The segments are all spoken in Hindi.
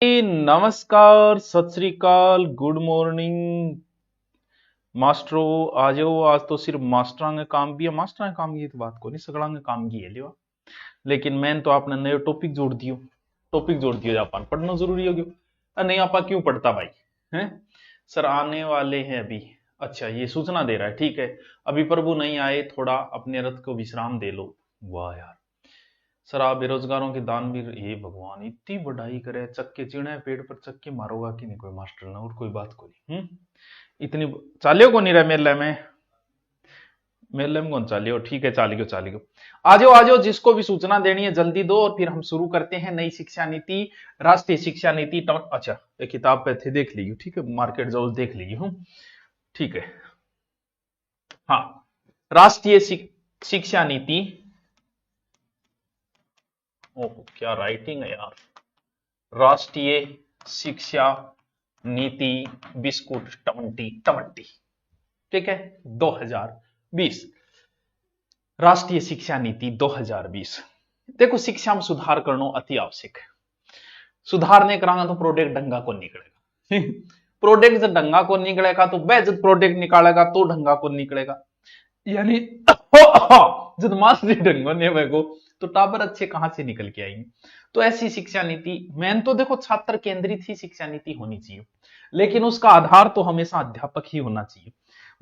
नमस्कार, सत श्री अकाल, गुड मॉर्निंग मास्टरो। आ जाओ, आज तो सिर्फ मास्टरां का काम भी है। मास्टरां का काम की तो बात को नहीं, सगड़ा का काम की है लियो। लेकिन मैंने तो आपने नए टॉपिक जोड़ दियो जापान पढ़ना जरूरी हो गयो। नहीं आपा क्यों पढ़ता भाई हैं? सर आने वाले हैं अभी। अच्छा ये सूचना दे रहा है, ठीक है। अभी प्रभु नहीं आए, थोड़ा अपने रथ को विश्राम दे लो। वाह यार, सर आप बेरोजगारों के दान भी, ये भगवान इतनी बढ़ाई करे, चक्के चिड़े पेड़ पर चक्के मारोगा कि नहीं कोई मास्टर ना, और कोई बात को नहीं। इतनी चालियो को नहीं रहा मेले में कौन चालियो, ठीक है चालियो। आ जाओ जिसको भी सूचना देनी है जल्दी दो, और फिर हम शुरू करते हैं नई शिक्षा नीति, राष्ट्रीय शिक्षा नीति। अच्छा ये किताब पे थे, देख लीजिए, ठीक है, मार्केट जो देख लीजिए हूँ, ठीक है। हाँ, राष्ट्रीय शिक्षा नीति। ओह क्या राइटिंग है यार। राष्ट्रीय शिक्षा नीति बिस्कुट 2020, ठीक है, 2020। राष्ट्रीय शिक्षा नीति 2020। देखो शिक्षा में सुधार करना अति आवश्यक है। सुधार नहीं करांगा तो प्रोडक्ट ढंगा को निकलेगा। प्रोडक्ट जब ढंगा को निकलेगा तो वह जब प्रोडक्ट निकालेगा तो ढंगा को निकलेगा। यानी जब मास्टरी ढंग नहीं को तो टाबर अच्छे कहां से निकल के आएंगे। तो ऐसी शिक्षा नीति, मैन तो देखो छात्र केंद्रित ही शिक्षा नीति होनी चाहिए, लेकिन उसका आधार तो हमेशा अध्यापक ही होना चाहिए।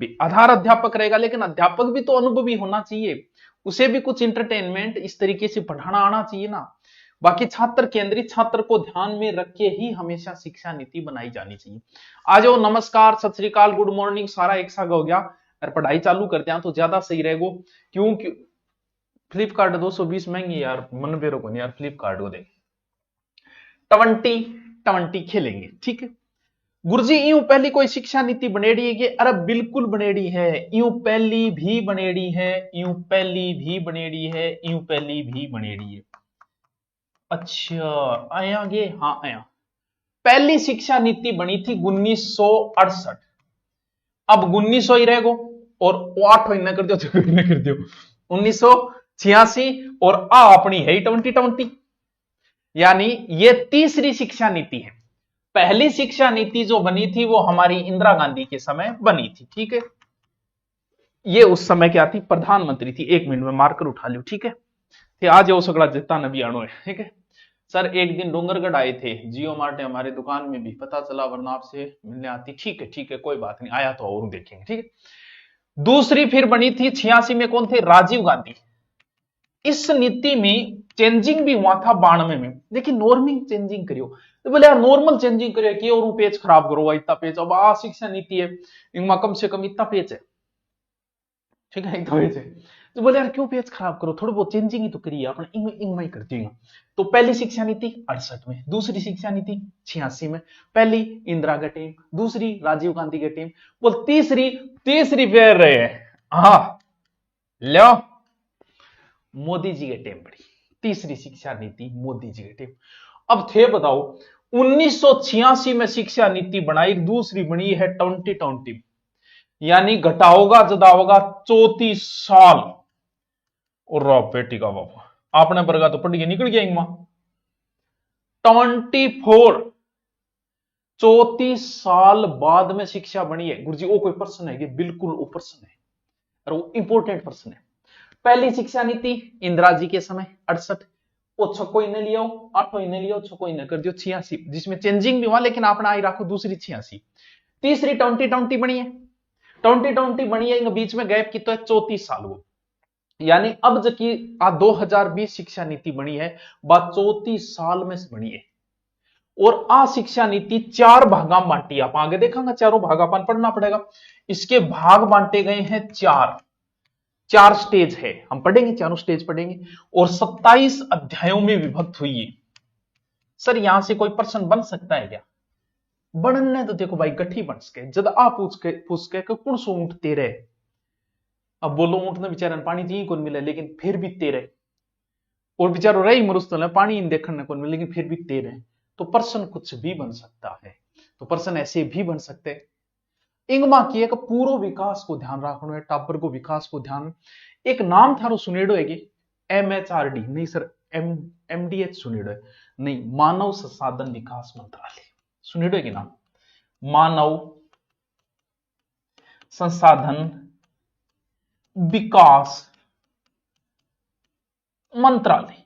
भी आधार अध्यापक रहेगा, लेकिन अध्यापक भी तो अनुभवी होना चाहिए, उसे भी कुछ इंटरटेनमेंट इस तरीके से पढ़ाना आना चाहिए ना। बाकी छात्र केंद्रित, छात्र को ध्यान में रख के ही हमेशा शिक्षा नीति बनाई जानी चाहिए। आ जाओ, नमस्कार, सत श्री अकाल, गुड मॉर्निंग, सारा एक साथ हो गया और पढ़ाई चालू करते हैं तो ज्यादा सही रहेगा। क्यों फ्लिपकार्ट 220 महंगी यार, मन बेरो को नहीं यार, फ्लिपकार्ट को दे 20 खेलेंगे, ठीक है। गुरुजी यूं पहली कोई शिक्षा नीति बनेड़ी है कि? अरे बिल्कुल बनेड़ी है, यूं पहली भी बनेड़ी है, यूं पहली भी बनेड़ी है, यूं पहली भी बनेड़ी है। अच्छा आया ये, हाँ आया। पहली शिक्षा नीति बनी थी 1968। अब 1900 ही रहेगो, और 8 महीना कर दियो 1986, और आ अपनी है 2020। यानी ये तीसरी शिक्षा नीति है। पहली शिक्षा नीति जो बनी थी वो हमारी इंदिरा गांधी के समय बनी थी, ठीक है। ये उस समय क्या थी, प्रधानमंत्री थी। 1 मिनट में मार्कर उठा लियो, ठीक है। आज वो सगड़ा जितना नबी आनो है, ठीक है। सर एक दिन डोंगरगढ़ आए थे, जियो मार्ट हमारे दुकान में भी, पता चला वरना आपसे मिलने आती। ठीक है कोई बात नहीं, आया तो और देखेंगे, ठीक है। दूसरी फिर बनी थी 86 में, कौन थे? राजीव गांधी। इस नीति में चेंजिंग भी हुआ था 92 में, लेकिन नॉर्मिंग चेंजिंग करियो। तो बोले यार नॉर्मल चेंजिंग करियो कि और पेज खराब करो, इतना पेज। अब आ शिक्षा नीति है, इनमें कम से कम इतना पेज है, ठीक है, इतना पेज है। तो बोले यार क्यों पेज खराब करो, थोड़ा बहुत चेंजिंग ही तो करिए, अपने इंग में ही कर दिएगा। तो पहली शिक्षा नीति 68 में, दूसरी शिक्षा नीति 86 में। पहली इंदिरा का टीम, दूसरी राजीव गांधी की टीम, बोल तीसरी फेर रहे हैं, हाँ लो मोदी जी के टेम पड़ी। तीसरी शिक्षा नीति मोदी जी के टेम। अब थे बताओ, 1986 में शिक्षा नीति बनाई, दूसरी बनी है 2020, यानी घटाओगा जदाओगा 34 साल। और बेटी का बाबा आपने वर्गा तो पढ़ के निकल गया इंगमा 24, 34 साल बाद में शिक्षा बनी है। गुरुजी वो कोई प्रश्न है कि? बिल्कुल वो प्रश्न है, और वो इंपोर्टेंट प्रश्न है। पहली शिक्षा नीति इंदिरा जी के समय 68, वो छको इन्हें लिया, 8 इन्हें लिया, छको इन्हें कर दियो 86, जिसमें चेंजिंग भी हुआ, लेकिन आपने आई रखो दूसरी 86। तीसरी 2020 बनी है, 2020 बनी है, इनके बीच में गैप कितना है? 34 साल को। यानी अब जबकि 2020 शिक्षा नीति बनी है, बात 34 साल में बनी है। और आ शिक्षा नीति 4 भागा बांटी, आप आगे देखेंगे चारों भाग अपन पढ़ना पड़ेगा। इसके भाग बांटे गए हैं 4 स्टेज है, हम पढ़ेंगे, चारों स्टेज पढ़ेंगे, और 27 अध्यायों में विभक्त हुई है। सर यहां से कोई प्रश्न बन सकता है क्या? बनने तो देखो भाई गठी बन सके, जब आप पूछ के कौन सो ऊंट तेरे। अब बोलो ऊंट ने बेचारे पानी जी कौन मिले, लेकिन फिर भी तेरे, और बेचारो रही मरुस्थल है, पानी देखने को मिले, लेकिन फिर भी तेरे। तो प्रश्न कुछ भी बन सकता है, तो प्रश्न ऐसे भी बन सकते हैं। इंगमा की एक पूर्व विकास को ध्यान रखना है, टापर को विकास को ध्यान। एक नाम थारो सुनेडो है कि MHRD नहीं सर, एमडीएच सुनिड़ो है? नहीं, मानव संसाधन विकास मंत्रालय सुनिड़ो है कि नाम? मानव संसाधन विकास मंत्रालय।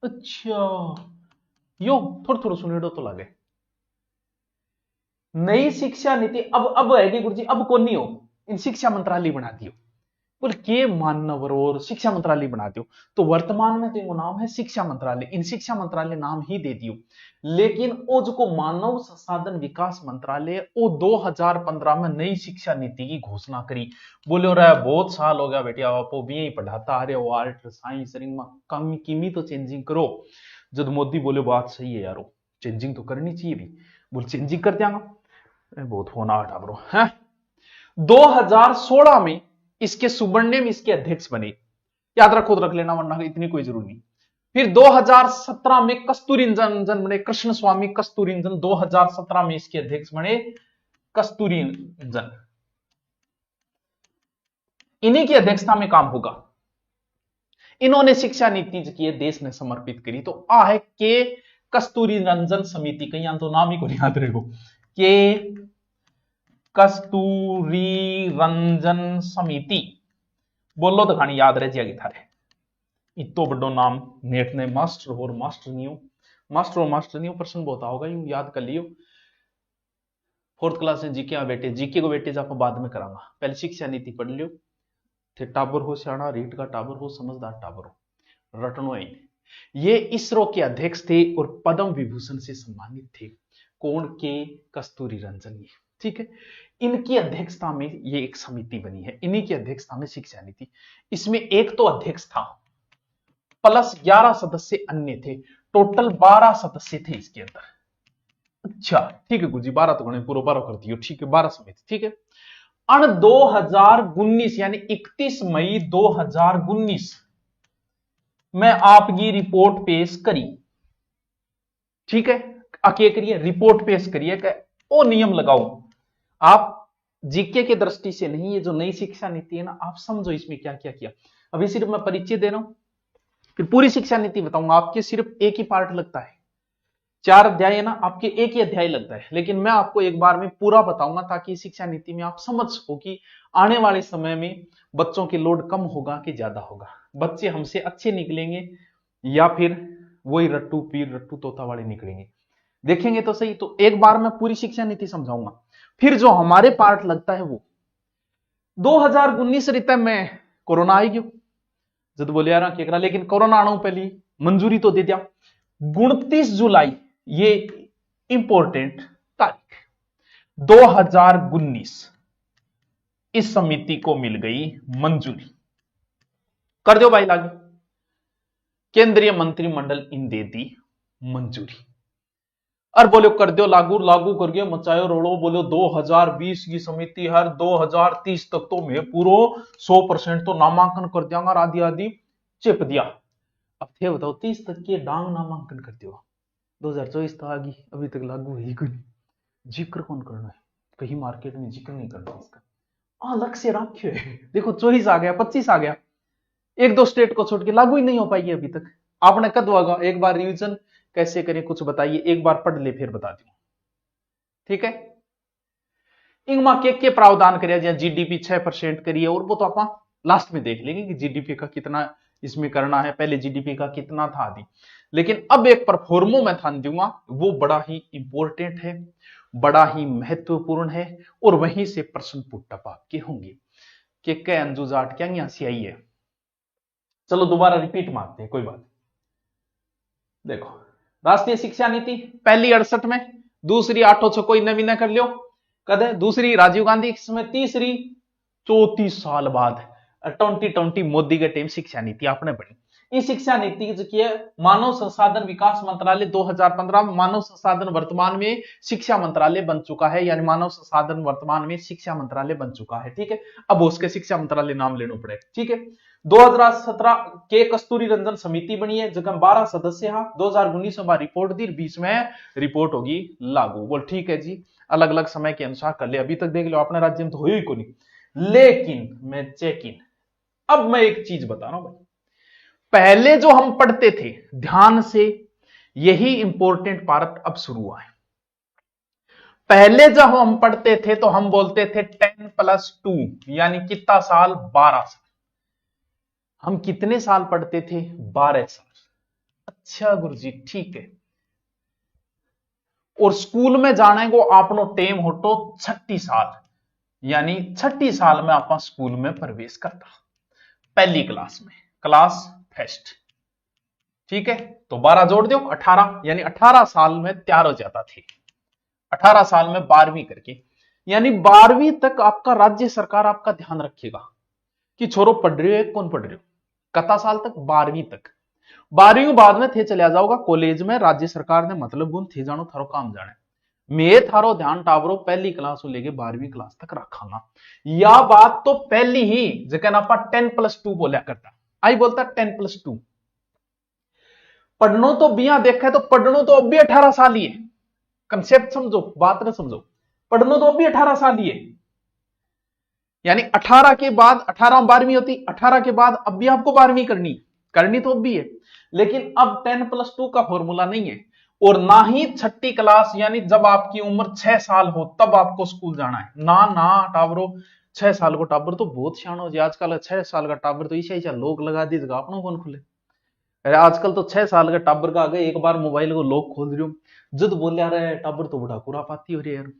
अच्छा, यो थोड़ा थोड़ा सुनिड़ो तो लगे। नई शिक्षा नीति अब है कि गुरुजी अब कौन नहीं हो, इन शिक्षा मंत्रालय बना दियो। बोले के मानवर और शिक्षा मंत्रालय बना दियो, तो वर्तमान में तो इनको नाम है शिक्षा मंत्रालय, इन शिक्षा मंत्रालय नाम ही दे दियो। लेकिन वो जो मानव संसाधन विकास मंत्रालय वो 2015 में नई शिक्षा नीति की घोषणा करी। बोले रहा बहुत साल हो गया बेटिया, आप भी यही पढ़ाता आ रहे हो आर्ट साइंस में किमी तो चेंजिंग करो। जब मोदी बोले बात सही है यारो, चेंजिंग तो करनी चाहिए भी, बोले चेंजिंग कर दिया। बहुत फोन आ ब्रो है। 2016 में इसके सुवर्णिम इसके अध्यक्ष बने, याद रखो तो रख लेना वरना इतनी कोई जरूरी नहीं। फिर 2017 में कस्तूरी रंजन बने, कृष्ण स्वामी कस्तूरी रंजन 2017 में इसके अध्यक्ष बने कस्तूरी रंजन। इन्हीं की अध्यक्षता में काम होगा। इन्होंने शिक्षा नीति की देश ने समर्पित करी। तो आ है के कस्तूरी रंजन समिति, कहीं तो नाम ही को याद रहेगा, के कस्तूरी रंजन समिति। बोलो तो खानी याद रह जाएगी थारे। इतो बड़ो नाम नेट ने मास्टर और मास्टर नहीं प्रश्न बहुत होगा, यूं याद कर लियो। 4th क्लास में जीके बेटे, जीके को बेटे आप बाद में करांगा, पहले शिक्षा नीति पढ़ लियो। थे टाबर हो सियाणा, रीट का टाबर हो, समझदार टाबर हो, रटनो है। ये इसरो के अध्यक्ष थे और पद्म विभूषण से सम्मानित थे। कौन? के कस्तूरी रंजन ये, ठीक है। इनकी अध्यक्षता में ये एक समिति बनी है, इन्हीं की अध्यक्षता में शिक्षा नीति। इसमें एक तो अध्यक्ष था प्लस 11 सदस्य अन्य थे, टोटल 12 सदस्य थे इसके अंदर। अच्छा ठीक है गुरुजी, 12 तो गणे पूरा 12 कर दियो, ठीक है 12 समिति, ठीक है। 2019 यानी 31 मई 2019 में आपकी रिपोर्ट पेश करी, ठीक है। आके करिए रिपोर्ट पेश करिए कि वो नियम लगाओ। आप जीके के दृष्टि से नहीं, ये जो नई शिक्षा नीति है ना, आप समझो इसमें क्या क्या किया। अभी सिर्फ मैं परिचय दे रहा हूं, फिर पूरी शिक्षा नीति बताऊंगा। आपके सिर्फ एक ही पार्ट लगता है, 4 अध्याय है ना, आपके एक ही अध्याय लगता है, लेकिन मैं आपको एक बार में पूरा बताऊंगा ताकि शिक्षा नीति में आप समझ सको कि आने वाले समय में बच्चों के लोड कम होगा कि ज्यादा होगा, बच्चे हमसे अच्छे निकलेंगे या फिर वही रट्टू पीर रट्टू तोता वाले निकलेंगे, देखेंगे तो सही। तो एक बार मैं पूरी शिक्षा नीति समझाऊंगा, फिर जो हमारे पार्ट लगता है वो 2019 रीते में कोरोना आई गयो, जब बोले यार केकरा, लेकिन कोरोना आना पहली मंजूरी तो दे दिया। 29 जुलाई ये इंपॉर्टेंट तारीख 2019 इस समिति को मिल गई मंजूरी, कर दो भाई लागू। केंद्रीय मंत्रिमंडल इन दे दी मंजूरी और बोलो कर दो लागू, लागू कर गया मचायो रोड़ो। बोलो 2020 की समिति हर 2030 तक तो मैं पूरा 100% तो नामांकन कर दियागा, आदि आदि चिप दिया। अब थे बताओ 30 तक के डांग नामांकन कर दियो, 2024 तो आ गई, अभी तक लागू ही कोई। जिक्र कौन करना है, कहीं मार्केट में जिक्र नहीं करना इसका। लक्ष्य रखे है, देखो 24 आ गया, 25 आ गया, 1-2 स्टेट को छोड़ के लागू ही नहीं हो पाई अभी तक। आपने कद होगा, एक बार रिवीजन कैसे करें कुछ बताइए, एक बार पढ़ ले फिर बता दूं, ठीक है। इंगमा के प्रावधान करिए, जीडीपी 6% करिए, और वो तो आप लास्ट में देख लेंगे कि जीडीपी का कितना इसमें करना है, पहले जीडीपी का कितना था आदि। लेकिन अब एक परफॉर्मो मैं ध्यान दूंगा, वो बड़ा ही इंपॉर्टेंट है, बड़ा ही महत्वपूर्ण है, और वहीं से प्रश्न पुटअप आपके होंगे कि अंजू जाट क्या यहां से आई है। चलो दोबारा रिपीट मारते हैं, कोई बात। देखो राष्ट्रीय शिक्षा नीति पहली 68 में, दूसरी 8 कोई नवीन कर लियो कद है, दूसरी राजीव गांधी में, तीसरी 34 साल बाद 2020 मोदी के टाइम शिक्षा नीति आपने पढ़ी। इस शिक्षा नीति जो की है मानव संसाधन विकास मंत्रालय 2015 में, मानव संसाधन वर्तमान में शिक्षा मंत्रालय बन चुका है, यानी मानव संसाधन वर्तमान में शिक्षा मंत्रालय बन चुका है, ठीक है। अब उसके शिक्षा मंत्रालय नाम लेना पड़ेगा, ठीक है। 2017 के कस्तूरी रंजन समिति बनी है, जगह 12 सदस्य है। 2019 में रिपोर्ट दी, 20 में रिपोर्ट होगी लागू। बोल ठीक है जी, अलग अलग समय के अनुसार कर ले। अभी तक देख लो अपने राज्य में तो हो ही को नहीं, लेकिन मैं चेक इन। अब मैं एक चीज बता रहा हूं भाई, पहले जो हम पढ़ते थे, ध्यान से, यही इंपॉर्टेंट पार्ट अब शुरू हुआ है। पहले जब हम पढ़ते थे तो हम बोलते थे 10+2 यानी कितना साल, 12 साल। हम कितने साल पढ़ते थे, 12 साल। अच्छा गुरुजी ठीक है। और स्कूल में जाने को आपनो टेम होटो 36 साल, यानी 36 साल में आप स्कूल में प्रवेश करता, पहली क्लास में, क्लास फर्स्ट। ठीक है, तो 12 जोड़ दो 18, यानी 18 साल में तैयार हो जाता थे, 18 साल में 12वीं करके। यानी 12वीं तक आपका राज्य सरकार आपका ध्यान रखेगा कि छोरो पढ़ रहे हो कौन पढ़ रहे हो, कता साल तक, 12वीं तक। 12वीं बाद में थे चला जाओगा कॉलेज में, राज्य सरकार ने मतलब गुण थे जानो थारो काम जाने। मैं थारो ध्यान टाबरो पहली क्लास से लेके 12वीं क्लास तक रखांगा। या बात तो पहली ही जगह आप 10+2 बोलिया करता, आई बोलता 10+2। पढ़नो तो बिया देखा तो पढ़नो तो अब भी 18 साल ही है, कंसेप्ट समझो, बात ना समझो, पढ़नो तो अब भी 18 साल ही है। यानी 18 के बाद 18 12वीं होती, 18 के बाद अब भी आपको 12वीं करनी तो अब भी है, लेकिन अब 10+2 का फॉर्मूला नहीं है। और ना ही छठी क्लास, यानी जब आपकी उम्र 6 साल हो तब आपको स्कूल जाना है, ना ना टाबरो। 6 साल को टाबर तो बहुत सियाणो हो, आजकल 6 साल का टाबर तो ऐसा लोक लगा दी जगह अपनों कौन खुले। अरे आजकल तो 6 साल का टाबर का आगे एक बार मोबाइल को लॉक खोल रही हो, जद बोले रहे टाबर तो बड़ा खुरापाती हो रही है यार,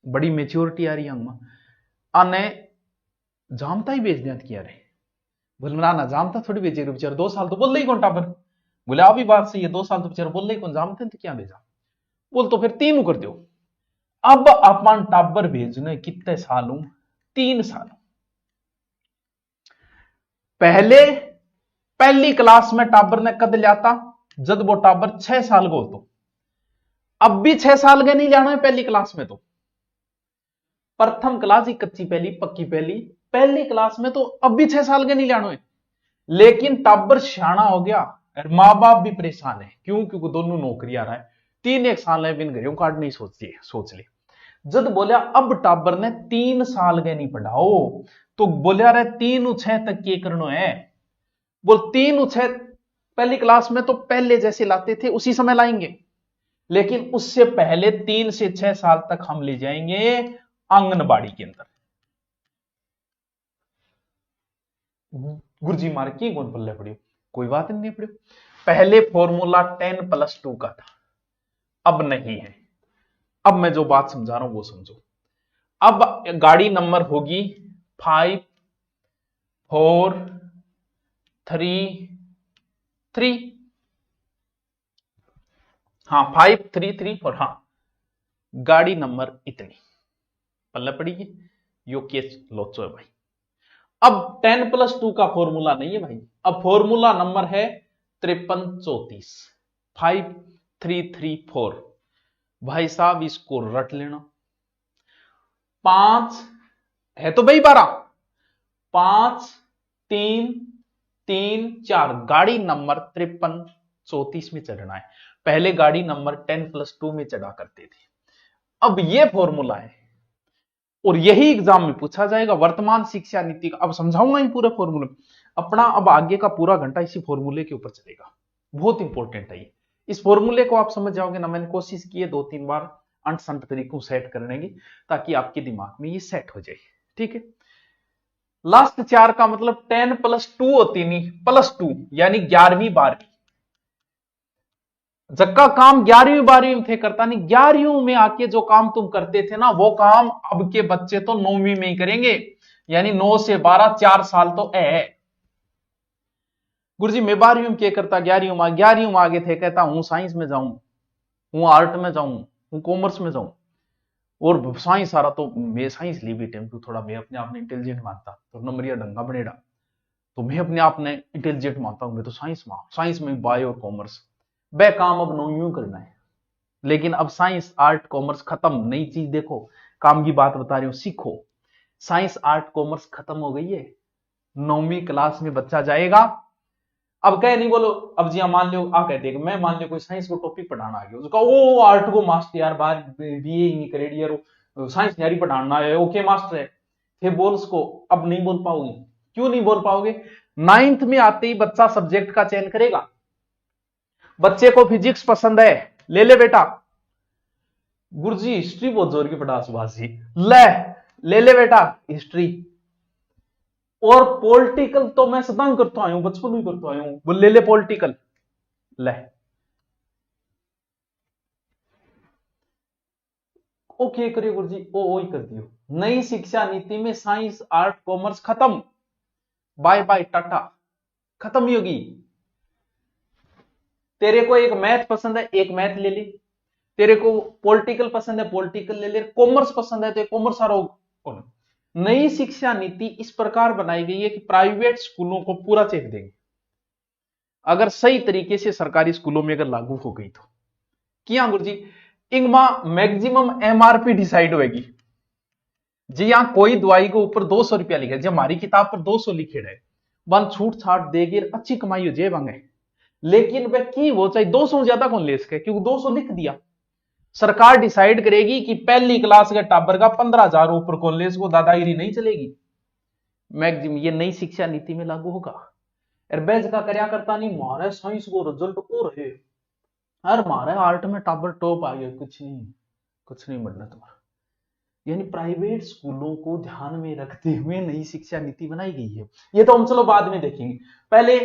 बड़ी मेच्योरिटी आ रही है आने जामता ही बेच दिया किया रे। बोले ना जामता थोड़ी बेचे बेचारे, 2 साल तो बोल रही कौन टाबर। बोले आप भी बात सही है, 2 साल तो बेचारे बोल रही कौन, जामते तो क्या भेजा। बोल तो फिर 3 कर दो। अब अपन टाबर भेजने कितने साल हूं, 3 साल। पहले पहली क्लास में टाबर ने कद लियाता जब वो टाबर 6 साल को तो, अब भी 6 साल के नहीं जाना है पहली क्लास में। तो प्रथम क्लास ही कच्ची पहली पक्की पहली, पहली क्लास में तो अब भी 6 साल के नहीं जाना है। लेकिन टाबर सियाना हो गया और मां बाप भी परेशान है, क्यों, क्योंकि दोनों नौकरी आ रहा है, 3 साल है बिन घरियों काट नहीं सोच ले। जब बोलिया अब टाबर ने 3 साल के नहीं पढ़ाओ, तो बोलिया रे 3 6 तक के करनो है। बोल 3 6 पहली क्लास में तो पहले जैसे लाते थे उसी समय लाएंगे, लेकिन उससे पहले 3 से 6 साल तक हम ले जाएंगे आंगनबाड़ी के अंदर। गुरुजी मार की कौन पल्ले पड़ी, कोई बात नहीं पड़ी। पहले फॉर्मूला 10+2 का था, अब नहीं है। अब मैं जो बात समझा रहा हूं वो समझो। अब गाड़ी नंबर होगी 5 4 3 3, हाँ 5 3 3 4, हाँ गाड़ी नंबर इतनी पल्ले पड़ेगी, यो केस लोचो है भाई। अब 10+2 का फॉर्मूला नहीं है भाई, अब फॉर्मूला नंबर है 53 34, 5 3 3 4। भाई साहब इसको रट लेना, 5 है तो भाई 12, 5 3 3 4, गाड़ी नंबर 53 34 में चढ़ना है। पहले गाड़ी नंबर 10+2 में चढ़ा करते थे। अब यह फॉर्मूला है और यही एग्जाम में पूछा जाएगा, वर्तमान शिक्षा नीति का। अब समझाऊंगा ही पूरे फॉर्मूले अपना, अब आगे का पूरा घंटा इसी फॉर्मूले के ऊपर चलेगा, बहुत इंपॉर्टेंट है ये। इस फॉर्मूले को आप समझ जाओगे ना, मैंने कोशिश की है 2-3 बार अंट संट तरीकों सेट करने की, ताकि आपके दिमाग में ये सेट हो जाए। ठीक है, लास्ट 4 का मतलब 10+2 होती नहीं, +2 यानी 11वीं 12वीं। जक्का काम 11वीं 12वीं में थे करता नहीं, 11वीं में आके जो काम तुम करते थे ना, वो काम अब के बच्चे तो 9वीं में ही करेंगे, यानी 9 से 12 4 साल तो है। गुरुजी मैं 12वीं में क्या करता, 11वीं में आगे थे, कहता हूं साइंस में जाऊं, हूं आर्ट में जाऊं, हूं कॉमर्स में जाऊं। और साइंस सारा तो मैं साइंस ली भी टाइम टू थोड़ा मैं अपने आप में इंटेलिजेंट मानता, तो नंबरिया डंगा बनेड़ा, तो मैं अपने आप ने इंटेलिजेंट मानता हूं, मैं तो साइंस में बायो और कॉमर्स बे काम अब नो यूं करना है। लेकिन अब साइंस आर्ट कॉमर्स खत्म, नई चीज देखो, काम की बात बता रही हूं, सीखो। साइंस आर्ट कॉमर्स खत्म हो गई है, 9वीं क्लास में बच्चा जाएगा। अब कह नहीं बोलो, अब जी मान लो आ कहते हैं, मैं मान लो कोई साइंस को टॉपिक पढ़ाना आ गया, उसका वो आर्ट को मास्टर यार बाहर बीए नहीं करेगी यार, साइंस यारी पढ़ाना है, ओके मास्टर है, फिर बोल उसको, अब नहीं बोल पाओगे। क्यों नहीं बोल पाओगे, 9th में आते ही बच्चा सब्जेक्ट का चयन करेगा। बच्चे को फिजिक्स पसंद है, ले बेटा। गुरुजी हिस्ट्री बहुत जोर की पढ़ा सुभाष जी, ले बेटा हिस्ट्री। और पॉलिटिकल तो मैं सदा ही करता आया हूं, बचपन में करता आया हूं, वो ले पॉलिटिकल, ले। ओके करियो गुरुजी, ओ ही कर दियो। नई शिक्षा नीति में साइंस आर्ट कॉमर्स खत्म, बाय बाय टाटा, खत्म ही होगी। तेरे को एक मैथ पसंद है, एक मैथ ले ले। तेरे को पॉलिटिकल पसंद है, पॉलिटिकल ले ले। कॉमर्स पसंद है तो कॉमर्स आ रहा। नई शिक्षा नीति इस प्रकार बनाई गई है कि प्राइवेट स्कूलों को पूरा चेक देंगे, अगर सही तरीके से सरकारी स्कूलों में अगर लागू हो गई तो। क्या गुरुजी, इंगमा मैक्सिमम एमआरपी डिसाइड होगी जी। यहां कोई दवाई के ऊपर 200 रुपया लिखे, जब हमारी किताब पर 200 लिखे है, वन छूट छाट देगी, अच्छी कमाई हो जाए वांगे। लेकिन वह की वो चाहे 200 ज्यादा कौन ले सके, क्योंकि 200 लिख दिया। सरकार डिसाइड करेगी कि पहली क्लास के टाबर का 15,000 ऊपर कौन ले इसको, दादागिरी नहीं चलेगी। मैक्सिमम ये नई शिक्षा नीति में लागू होगा। एयरबैज का कर्या करता नहीं, मारे साइंस को रिजल्ट को रहे, अरे मारे आर्ट में टाबर टॉप आ गया, कुछ नहीं बढ़ना तुम्हारा। यानी प्राइवेट स्कूलों को ध्यान में रखते हुए नई शिक्षा नीति बनाई गई है। ये तो हम चलो बाद में देखेंगे, पहले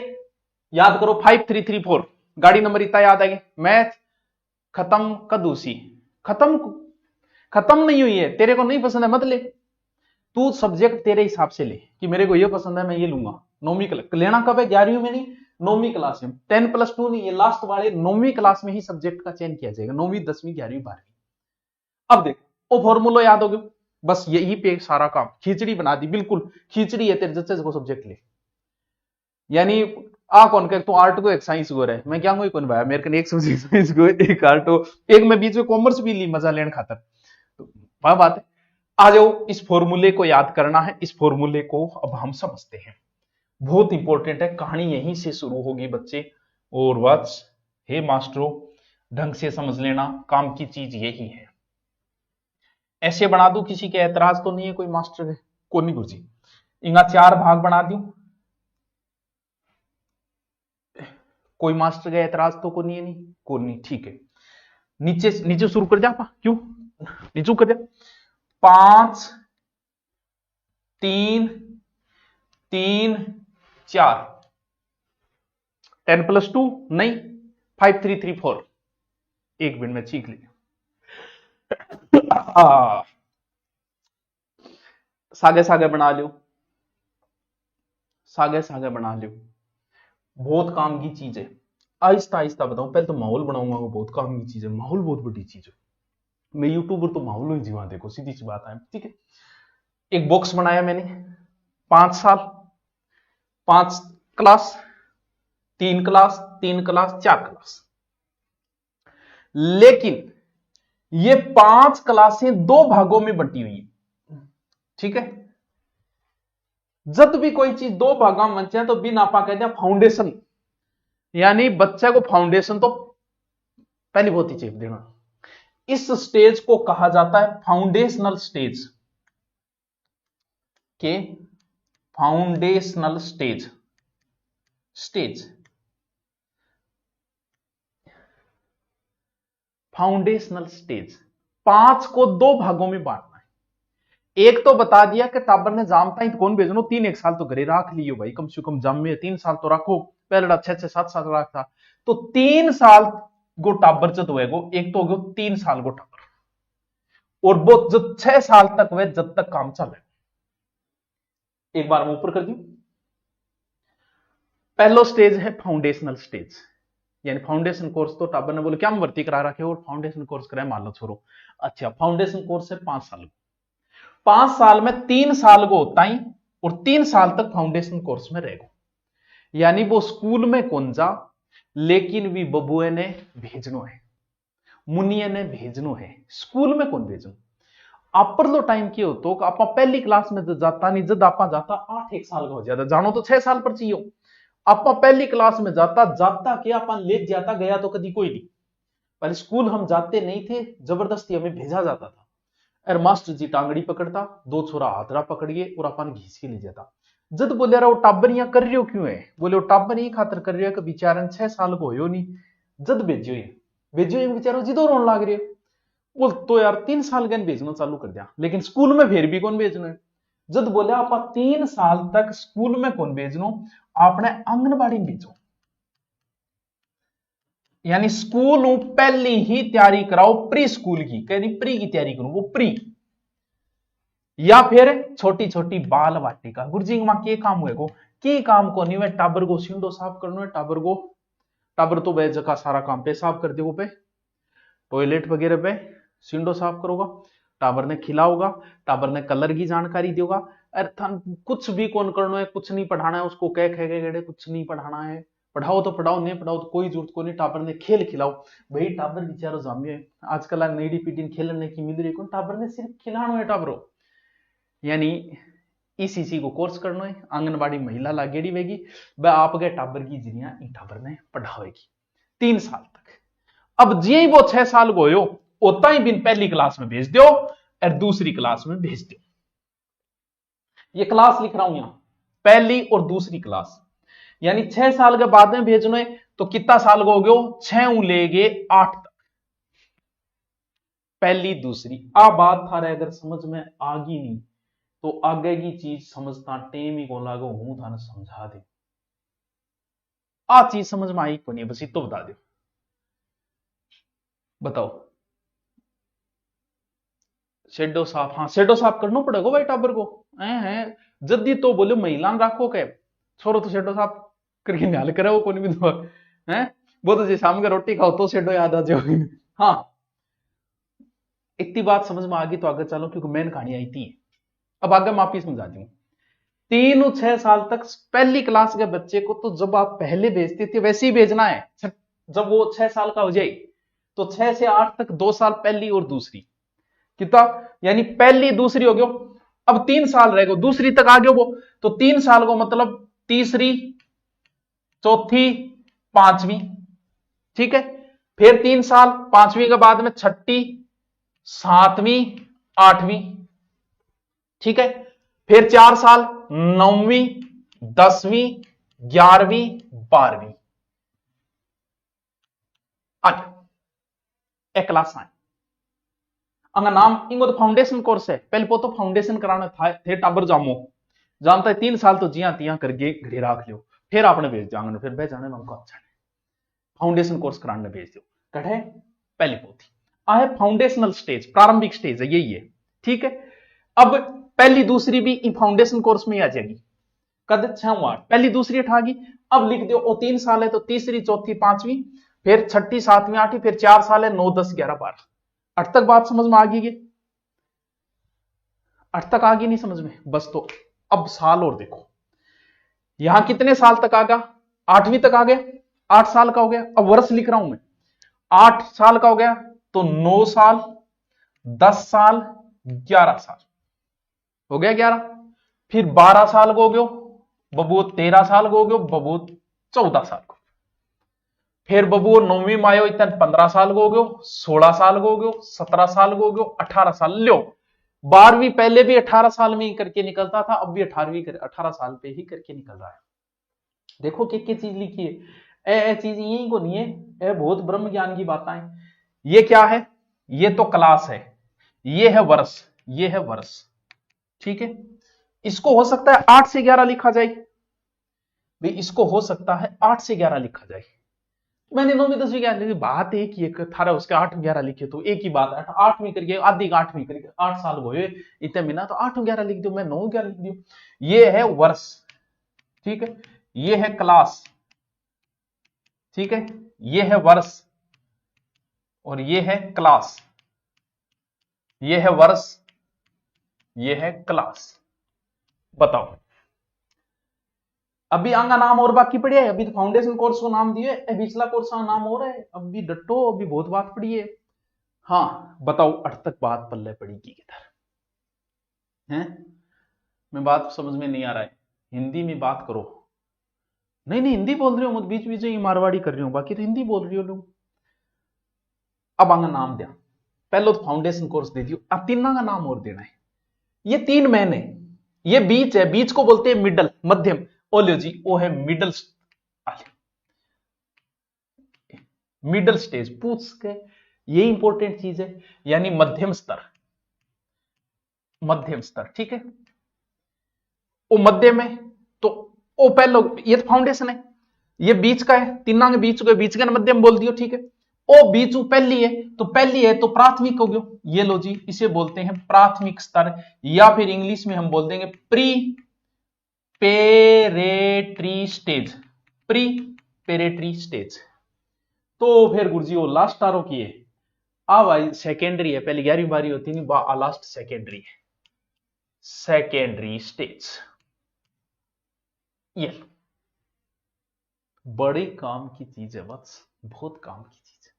याद करो 5334 गाड़ी नंबर इतना याद आएगी। मैथ खत्म, कदूसी खत्म नहीं हुई है। तेरे को नहीं पसंद है मत ले, तू सब्जेक्ट तेरे हिसाब से ले कि मेरे को ये पसंद है मैं ये लूंगा। 9वीं क्लास लेना कब है, 11वीं में नहीं 9वीं क्लास में। 10+2 नहीं, ये लास्ट वाले 9वीं क्लास में ही सब्जेक्ट का चयन किया जाएगा, 9वीं 10वीं 11वीं 12वीं। अब देख वो फॉर्मूला याद हो गया, बस यही पे सारा काम खिचड़ी बना दी, बिल्कुल खिचड़ी है तेरे जच्चे को सब्जेक्ट ले। यानी आ कौन कह तू आर्ट को एक साइंस को रहे, मैं क्या कौन भाई मेरे को एक सब्जेक्ट साइंस को एक आर्ट को, एक मैं बीच में कॉमर्स भी ली मजा लेने खातर, तो वह बात है। आ जाओ, इस फॉर्मूले को याद करना है। इस फॉर्मूले को अब हम समझते हैं, बहुत इंपॉर्टेंट है, कहानी यहीं से शुरू होगी बच्चे। और वत्स हे मास्टरों ढंग से समझ लेना, काम की चीज यही है। ऐसे बना दूं, किसी के ऐतराज तो नहीं है कोई मास्टर है? को नहीं गुरुजी, इनका 4 भाग बना दूं, कोई मास्टर का ऐतराज तो को नहीं है? नहीं को नहीं, ठीक है। नीचे शुरू कर जा, क्यों नीचे कर जा। 5 3 3 4 10+2 नहीं 5334 एक मिनट में चीख लिया। सागे बना लो, सागे बना लो, बहुत काम की चीज है। आहिस्ता आहिस्ता बताऊं, पहले तो माहौल बनाऊंगा, वो बहुत काम की चीज है, माहौल बहुत बड़ी चीज है। मैं यूट्यूबर तो माहौल ही जीवा, देखो सीधी सी बात है, ठीक है। एक बॉक्स बनाया मैंने, 5 साल 5 क्लास 3 क्लास 3 क्लास 4 क्लास, लेकिन ये 5 क्लासें 2 भागों में बंटी हुई है, ठीक है। जब भी कोई चीज 2 भागों में बचे तो बिन आपा कहते हैं फाउंडेशन, यानी बच्चे को फाउंडेशन तो पहली बहुत ही चेप देना। इस स्टेज को कहा जाता है फाउंडेशनल स्टेज के, फाउंडेशनल स्टेज फाउंडेशनल स्टेज। 5 को 2 भागों में बांटना है। एक तो बता दिया कि टाबर ने जामता ही कौन भेजनो, 3 एक साल तो घरे राख लियो भाई, कम से कम जाम में 3 साल तो रखो, पहले 6-7 साल रख था, तो 3 साल गो टाबर जब होएगो, एक तो हो 3 साल गो टाबर, और वो जब 6 साल तक वह जब तक काम चले। एक बार मैं ऊपर कर दूं, पहलो स्टेज है फाउंडेशनल स्टेज, यानी फाउंडेशन कोर्स तो टाबर ने बोले क्या हम भर्ती करा रखे और फाउंडेशन कोर्स कराए, मान लो छोरो। अच्छा, फाउंडेशन कोर्स है 5 साल, 5 साल में 3 साल को होता ही, और 3 साल तक फाउंडेशन कोर्स में रहेगा। यानी वो स्कूल में कौन जा, लेकिन भी बबुए ने भेजनो है, मुनिया ने भेजनो है, स्कूल में कौन भेजो। अपर लो टाइम की हो तो आप पहली क्लास में जाता नहीं, जब आप जाता 8 साल का हो जाता, जानो तो 6 साल पर चाहिए। आप पहली क्लास में जाता क्या अपन ले जाता, गया तो कभी कोई नहीं, पर स्कूल हम जाते नहीं थे, जबरदस्ती हमें भेजा जाता था। और मास्टर जी टांगड़ी पकड़ता, 2 छोरा हाथरा पकड़िए और अपन घींच के ले जाता। जद बोले रहा वो टाबर यहाँ कर रही हो क्यों है, बोले वो टाबर यही खातर कर रही है कि बेचारा 6 साल को हो नहीं, जद भेजो ये बेचारा जिदो रोन लाग रही है। बोल तो यार 3 साल गन भेजना चालू कर दिया, लेकिन स्कूल में फिर भी कौन भेजना है। जद बोले आप 3 साल तक स्कूल में कौन भेजनो, आपने आंगनबाड़ी में भेजो, यानी स्कूल पहली ही तैयारी कराओ प्री स्कूल की, कहनी प्री की तैयारी करूं वो प्री, या फिर छोटी छोटी बाल वाटिका। गुरुजी मां के काम हुए को की काम को नहीं, टाबर को सिंडो साफ करना है, टाबर तो वह जगह सारा काम पे साफ कर देगा, पे टॉयलेट वगैरह पे सिंडो साफ करोगा, टाबर ने खिलाओगा, टाबर ने कलर की जानकारी देगा। अरे थान कुछ भी कौन करना है, कुछ नहीं पढ़ाना है उसको, कह गड़े कुछ नहीं पढ़ाना है, पढ़ाओ तो पढ़ाओ, नहीं पढ़ाओ तो कोई जरूरत को नहीं। टाबर ने खेल खिलाओ, भाई टाबर बेचारो जामियो है आजकल नई पीढ़ी खेलने की मिल रही है, टाबर ने सिर्फ खिलाना है टाबरो, यानी इसी को कोर्स करना है। आंगनबाड़ी महिला लागेड़ी वेगी, वह आप गए टाबर की जिनिया इन टाबर ने पढ़ावेगी 3 साल तक। अब जी वो 6 साल को हो उतना ही बिन पहली क्लास में भेज दो और दूसरी क्लास में भेज दो। ये क्लास लिख रहा हूं यहां, पहली और दूसरी क्लास, यानी 6 साल के बाद में भेजना है तो कितना साल को हो गयो, 6 ले गए 8 तक, पहली दूसरी। आ बात थारे अगर समझ में आ गई नहीं तो आगे की चीज समझता टेम ही को लागो, हूं थाने समझा दे। आ चीज समझ में आई को नहीं, बस तो बता दो, बताओ। शेडो साफ, हाँ शेडो साफ करना पड़ेगा भाई टाबर को, है जल्दी तो बोले महिला राखो के छोरो तो शेडो साफ करके निहाल करे वो कौन भी दो है, वो तो शाम का रोटी खाओ तो शेडो याद आ जाओगी। हाँ इतनी बात समझ में आ गई तो आगे चलो, क्योंकि मेन कहानी आई थी। अब आगे माफी समझा दूं, 3 और 6 साल तक पहली क्लास के बच्चे को तो जब आप पहले भेजते थे वैसे ही भेजना है। जब वो 6 साल का हो जाए तो 6 से 8 तक 2 साल पहली और दूसरी, कितना, यानी पहली दूसरी हो गयो। अब 3 साल रहेगा दूसरी तक आ गयो वो, तो 3 साल को मतलब तीसरी चौथी पांचवी, ठीक है। फिर 3 साल, पांचवी के बाद में छठी सातवीं आठवीं, ठीक है। फिर 4 साल, 9वीं 10वीं 11वीं 12वीं, आज एक क्लास आए अंगा नाम इंगो तो फाउंडेशन कोर्स है, पहले तो फाउंडेशन कराना था थे टाबर जामो, जानता है 3 साल तो जिया तिया करके घरे रख लियो, फिर आपने भेज जांगे, फिर भेज जाने में हमको अच्छा है, फाउंडेशन कोर्स कराने भेज दो। कटे पहली पोथी आए फाउंडेशनल स्टेज, प्रारंभिक स्टेज है यही है, ठीक है। अब पहली दूसरी भी फाउंडेशन कोर्स में आ जाएगी, कद 6 पहली दूसरी अठागी। अब लिख दो 3 साल है तो तीसरी चौथी पांचवी, फिर छठी सातवीं आठवीं, फिर 4 साल है 9 10 11 12, 8 तक बात समझ में आ गई, 8 तक आ गई नहीं समझ में, बस तो अब साल और देखो, यहां कितने साल तक आ गया, 8वीं तक आ गया, 8 साल का हो गया। अब वर्ष लिख रहा हूं मैं, 8 साल का हो गया तो 9 साल 10 साल 11 साल हो गया 11, फिर 12 साल को हो गयो बबू, 13 साल को हो गयो बबू, 14 साल को, फिर बबू 9वीं में आयो इतना 15 साल को हो गयो, 16 साल को हो गयो, 17 साल को हो गयो, 18 साल लो। 12वीं पहले भी 18 साल में ही करके निकलता था, अब भी 18 साल पे ही करके निकल रहा है। देखो क्या चीज लिखी है, ए चीज यही को नहीं है, ए बहुत ब्रह्म ज्ञान की बातें हैं। ये क्या है, ये तो क्लास है, ये है वर्ष, ये है वर्ष, ठीक है। इसको हो सकता है 8 से 11 लिखा जाए भाई, इसको हो सकता है 8 से 11 लिखा जाए। मैंने 9वीं 10वीं की बात एक ही एक थारा, उसके 8 11 लिखे तो एक ही बात है, 8वीं करके आधी 8वीं करके 8 साल हो इतने महीना तो 8 11 लिख दो, मैं 9 11 लिख दू। ये है वर्ष, ठीक है, ये है क्लास, ठीक है, ये है वर्ष और ये है क्लास, ये है वर्ष, ये है क्लास। बताओ अभी आंगा नाम और बाकी पड़ी है, अभी तो फाउंडेशन कोर्स को नाम दिए, पिछला कोर्स का नाम और है, अभी डटो, अभी बहुत बात पड़ी है। हाँ बताओ 8 तक बात पल्ले पड़ी किधर है, मैं बात समझ में नहीं आ रहा है, हिंदी में बात करो। नहीं नहीं हिंदी बोल रही हो, बीच बीच में मारवाड़ी कर रही हूं, बाकी तो हिंदी बोल रही हो लोग। अब आंगा नाम दिया, पहले तो फाउंडेशन कोर्स दे दियो, अब 3 का नाम और देना है। ये 3 महीने ये बीच है, बीच को बोलते हैं मिडल, मध्यम। ओ लो जी, ओ है मिडल, मिडल स्टेज पूछ के, ये इंपॉर्टेंट चीज है, यानी मध्यम स्तर, मध्यम स्तर, ठीक है। ओ मध्यम है तो ओ पहलो, ये तो फाउंडेशन है, ये बीच का है, तीना के बीच का मध्यम बोल दियो, ठीक है। ओ बीच पहली है, तो पहली है तो प्राथमिक हो गयो, ये लो जी, इसे बोलते हैं प्राथमिक स्तर, या फिर इंग्लिश में हम बोल देंगे प्री पेरेटरी स्टेज, प्री पेरेटरी स्टेज। तो फिर गुरुजी वो लास्ट आरो की है, अब आई सेकेंडरी है, पहले 11वीं 12वीं होती नहीं, लास्ट सेकेंडरी है, सेकेंडरी स्टेज। ये बड़े काम की चीज है बस, बहुत काम की चीज है।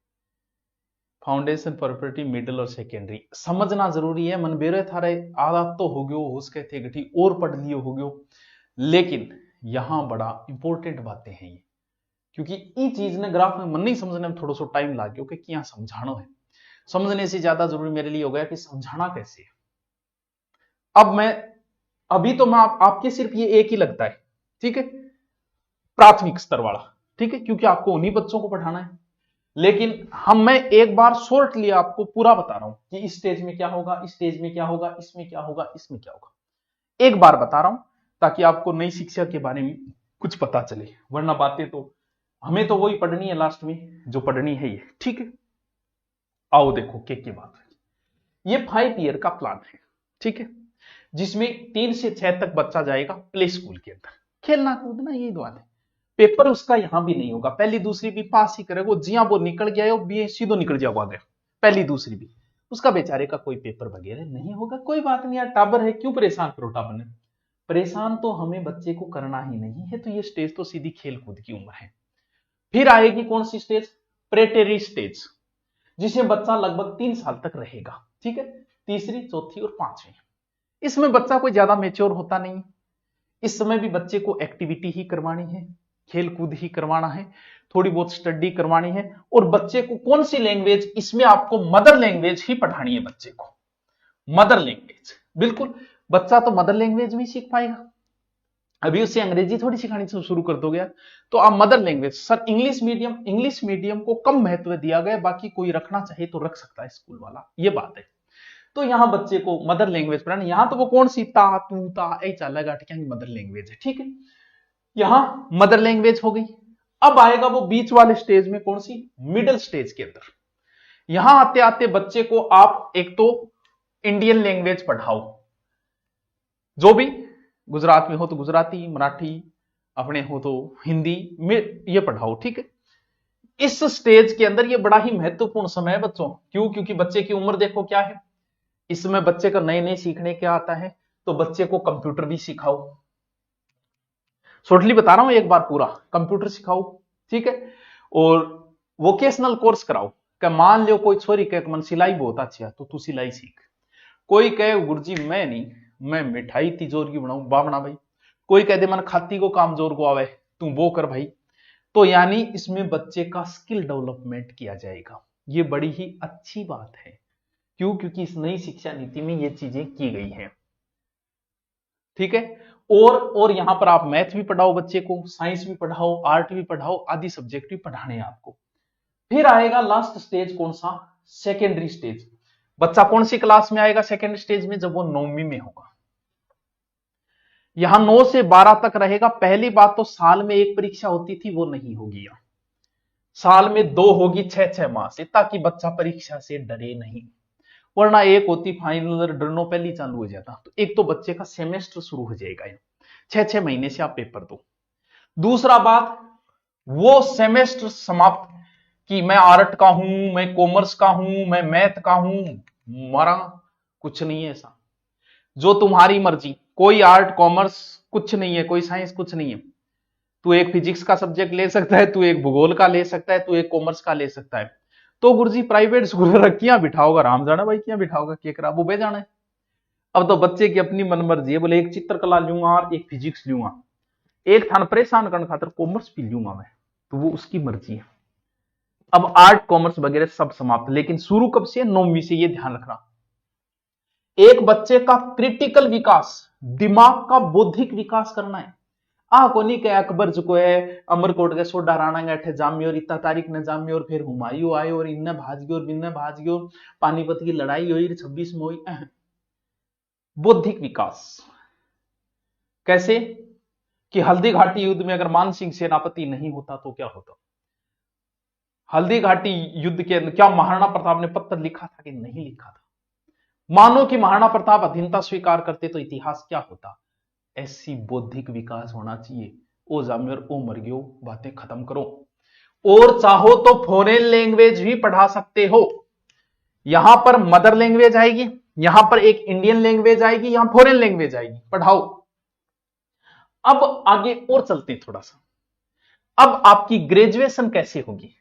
फाउंडेशन, प्रॉपर्टी, मिडिल और सेकेंडरी समझना जरूरी है। मन बेरे थारे आदत तो हो गयो, उसके थे गठी और पढ़ लियो हो गयो, लेकिन यहां बड़ा इंपॉर्टेंट बातें हैं ये, क्योंकि ये चीज ने ग्राफ में मन नहीं समझने में थोड़ा सा टाइम लाग गया, क्योंकि क्या समझाना है, समझने से ज्यादा जरूरी मेरे लिए हो गया कि समझाना कैसे है। अब मैं अभी तो मैं आपके सिर्फ ये एक ही लगता है, ठीक है, प्राथमिक स्तर वाला, ठीक है, क्योंकि आपको उन्हीं बच्चों को पढ़ाना है। लेकिन मैं एक बार शॉर्टली आपको पूरा बता रहा हूं कि इस स्टेज में क्या होगा, इस स्टेज में क्या होगा, इसमें क्या होगा, इसमें क्या होगा, एक बार बता रहा हूं ताकि आपको नई शिक्षा के बारे में कुछ पता चले, वरना बातें तो हमें तो वही पढ़नी है लास्ट में जो पढ़नी है ये, ठीक है। आओ देखो क्या बात है, ये 5 ईयर का प्लान है, ठीक है, जिसमें 3 से 6 तक बच्चा जाएगा प्ले स्कूल के अंदर, खेलना कूदना यही द्वार है। पेपर उसका यहां भी नहीं होगा, पहली दूसरी भी पास ही करेगा, जिया वो निकल गया है बी सीधो निकल जाओगा आगे, पहली दूसरी भी उसका बेचारे का कोई पेपर वगैरह नहीं होगा। कोई बात नहीं यार, टाबर है, क्यों परेशान करो टाबर ने, परेशान तो हमें बच्चे को करना ही नहीं है। तो ये स्टेज तो सीधी खेल कूद की उम्र है। फिर आएगी कौन सी स्टेज, प्रेटेरी स्टेज, जिसमें बच्चा लगभग 3 साल तक रहेगा, ठीक है, तीसरी, चौथी और पांचवी। इसमें बच्चा कोई ज्यादा मेच्योर होता नहीं, इस समय भी बच्चे को एक्टिविटी ही करवानी है, खेल कूद ही करवाना है, थोड़ी बहुत स्टडी करवानी है, और बच्चे को कौन सी लैंग्वेज, इसमें आपको मदर लैंग्वेज ही पढ़ानी है बच्चे को, मदर लैंग्वेज, बिल्कुल। बच्चा तो मदर लैंग्वेज भी सीख पाएगा, अभी उसे अंग्रेजी थोड़ी सिखानी शुरू कर दोगे यार, तो आप mother language. Sir English medium को कम महत्व दिया गया, बाकी कोई रखना चाहे तो रख सकता है स्कूल वाला, ये बात है। तो यहां बच्चे को मदर लैंग्वेज पढ़ाना, यहां तो वो कौन सी ता तू ता ऐ चलेगा, मदर लैंग्वेज है, ठीक है, यहां मदर लैंग्वेज हो गई। अब आएगा वो बीच वाले स्टेज में, कौन सी, मिडिल स्टेज के अंदर। यहां आते आते बच्चे को आप एक तो इंडियन लैंग्वेज पढ़ाओ, जो भी गुजरात में हो तो गुजराती, मराठी, अपने हो तो हिंदी में ये पढ़ाओ, ठीक है। इस स्टेज के अंदर ये बड़ा ही महत्वपूर्ण समय है बच्चों, क्यों, क्योंकि बच्चे की उम्र देखो क्या है, इसमें बच्चे का नए नए सीखने क्या आता है, तो बच्चे को कंप्यूटर भी सिखाओ, शॉर्टली बता रहा हूं एक बार पूरा, कंप्यूटर सिखाओ, ठीक है, और वोकेशनल कोर्स कराओ। क्या मान लो कोई छोरी कहे मन सिलाई बहुत अच्छी है, तो तू सिलाई सीख, कोई कहे गुरुजी मैं नहीं, मैं मिठाई तिजोरी बनाऊं, बावना भाई, कोई कह दे मन खाती को काम जोर को आवे, तू वो कर भाई। तो यानी इसमें बच्चे का स्किल डेवलपमेंट किया जाएगा, ये बड़ी ही अच्छी बात है, क्यों, क्योंकि इस नई शिक्षा नीति में ये चीजें की गई हैं, ठीक है। और यहां पर आप मैथ भी पढ़ाओ बच्चे को, साइंस भी पढ़ाओ, आर्ट भी पढ़ाओ, आदि सब्जेक्ट भी पढ़ाने हैं आपको। फिर आएगा लास्ट स्टेज, कौन सा, सेकेंडरी स्टेज। बच्चा कौन सी क्लास में आएगा सेकेंड स्टेज में, जब वो 9वीं में होगा। यहां 9 से 12 तक रहेगा। पहली बात तो साल में एक परीक्षा होती थी, वो नहीं होगी यहां, साल में 2 होगी 6-6 माह से, ताकि बच्चा परीक्षा से डरे नहीं, वरना एक होती फाइनल, डरनो पहले चालू हो जाता। तो एक तो बच्चे का सेमेस्टर शुरू हो जाएगा, 6-6 महीने से आप पेपर दो। दूसरा बात, वो सेमेस्टर समाप्त कि मैं आर्ट का हूं, मैं कॉमर्स का हूं, मैं मैथ का हूं, मरा कुछ नहीं है ऐसा, जो तुम्हारी मर्जी, कोई आर्ट कॉमर्स कुछ नहीं है, कोई साइंस कुछ नहीं है। तू एक फिजिक्स का सब्जेक्ट ले सकता है, तू एक भूगोल का ले सकता है, तू एक कॉमर्स का ले सकता है। तो गुरुजी प्राइवेट स्कूल रखिया बिठाओगा, राम जाना भाई, क्या बिठाओगा, क्या करा वो बे जाना है। अब तो बच्चे की अपनी मन मर्जी है, बोले एक चित्रकला लूंगा और एक फिजिक्स लूंगा, एक थान परेशान करने खातर कॉमर्स भी लूंगा मैं, तो वो उसकी मर्जी है। अब आर्ट कॉमर्स वगैरह सब समाप्त, लेकिन शुरू कब से, 9वीं से, ये ध्यान रखना। एक बच्चे का क्रिटिकल विकास, दिमाग का बौद्धिक विकास करना है। आ कोनी के अकबर जो है अमरकोट के सोडा राणा गठे जामी और इतना तारीख ने जामी और फिर हुमायूं आयो और इन्ने भाज गयो और बिन्ने भाज गयो, पानीपत की लड़ाई हुई 26 में हुई। बौद्धिक विकास कैसे कि हल्दी घाटी युद्ध में अगर मान सिंह सेनापति नहीं होता तो क्या होता? हल्दी घाटी युद्ध के अंदर क्या महाराणा प्रताप ने पत्र लिखा था कि नहीं लिखा था? मानो कि महाराणा प्रताप अधीनता स्वीकार करते तो इतिहास क्या होता? ऐसी बौद्धिक विकास होना चाहिए। ओ जामियर ओ मर गयो, बातें खत्म करो। और चाहो तो फॉरेन लैंग्वेज भी पढ़ा सकते हो। यहां पर मदर लैंग्वेज आएगी, यहां पर एक इंडियन लैंग्वेज आएगी, यहां फॉरेन लैंग्वेज आएगी, पढ़ाओ। अब आगे और चलते हैं थोड़ा सा। अब आपकी ग्रेजुएशन कैसे होगी?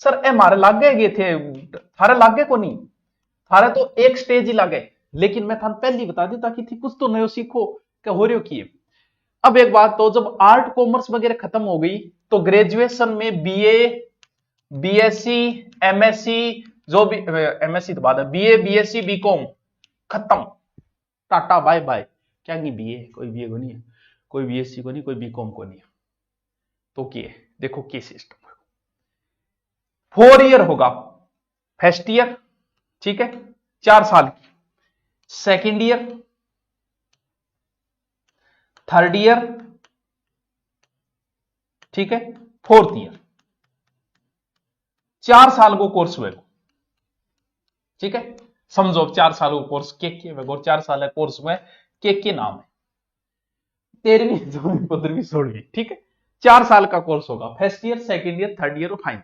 सर ए मारे लाग गए थे, थारे लाग गए को नहीं, थारे तो एक स्टेज ही लागे, लेकिन मैं थाने पहले ही बता दी ताकि थी कुछ तो नयो सीखो क्या हो रहे हो किए। अब एक बात तो, जब आर्ट कॉमर्स वगैरह खत्म हो गई तो ग्रेजुएशन में बीए, बीएससी, एमएससी, जो भी एमएससी तो बाद है, बीए, बीएससी, बीकॉम खत्म, टाटा बाय बाय। क्या नहीं बीए, कोई बीए को नहीं है, कोई बीएससी को नहीं, कोई बीकॉम को नहीं है। तो क्या देखो के सिस्टम 4 ईयर होगा, फर्स्ट ईयर ठीक है 4 साल की, सेकेंड ईयर, थर्ड ईयर ठीक है, फोर्थ ईयर, 4 साल को कोर्स हुए ठीक है। समझो 4 साल को कोर्स के और 4 साल का कोर्स में के नाम है, 13वीं 15वीं 16वीं ठीक है। 4 साल का कोर्स होगा, first year, second year, third year और फाइनल।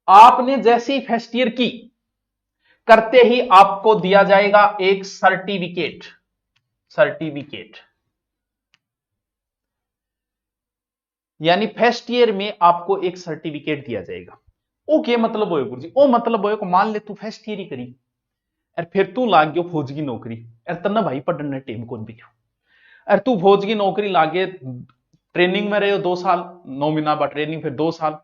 आपने जैसी फर्स्ट ईयर की करते ही आपको दिया जाएगा एक सर्टिफिकेट। सर्टिफिकेट यानी फर्स्ट ईयर में आपको एक सर्टिफिकेट दिया जाएगा। ओके मतलब हो गुरुजी, ओ मतलब हो मान ले तू फर्स्ट ईयर ही करी और फिर तू लाग गयो फौज की नौकरी, और तना भाई पढ़ने टेम कौन भी, और तू फौज की नौकरी लागे, ट्रेनिंग में रहे 2 साल, 9 महीना बाद ट्रेनिंग, फिर 2 साल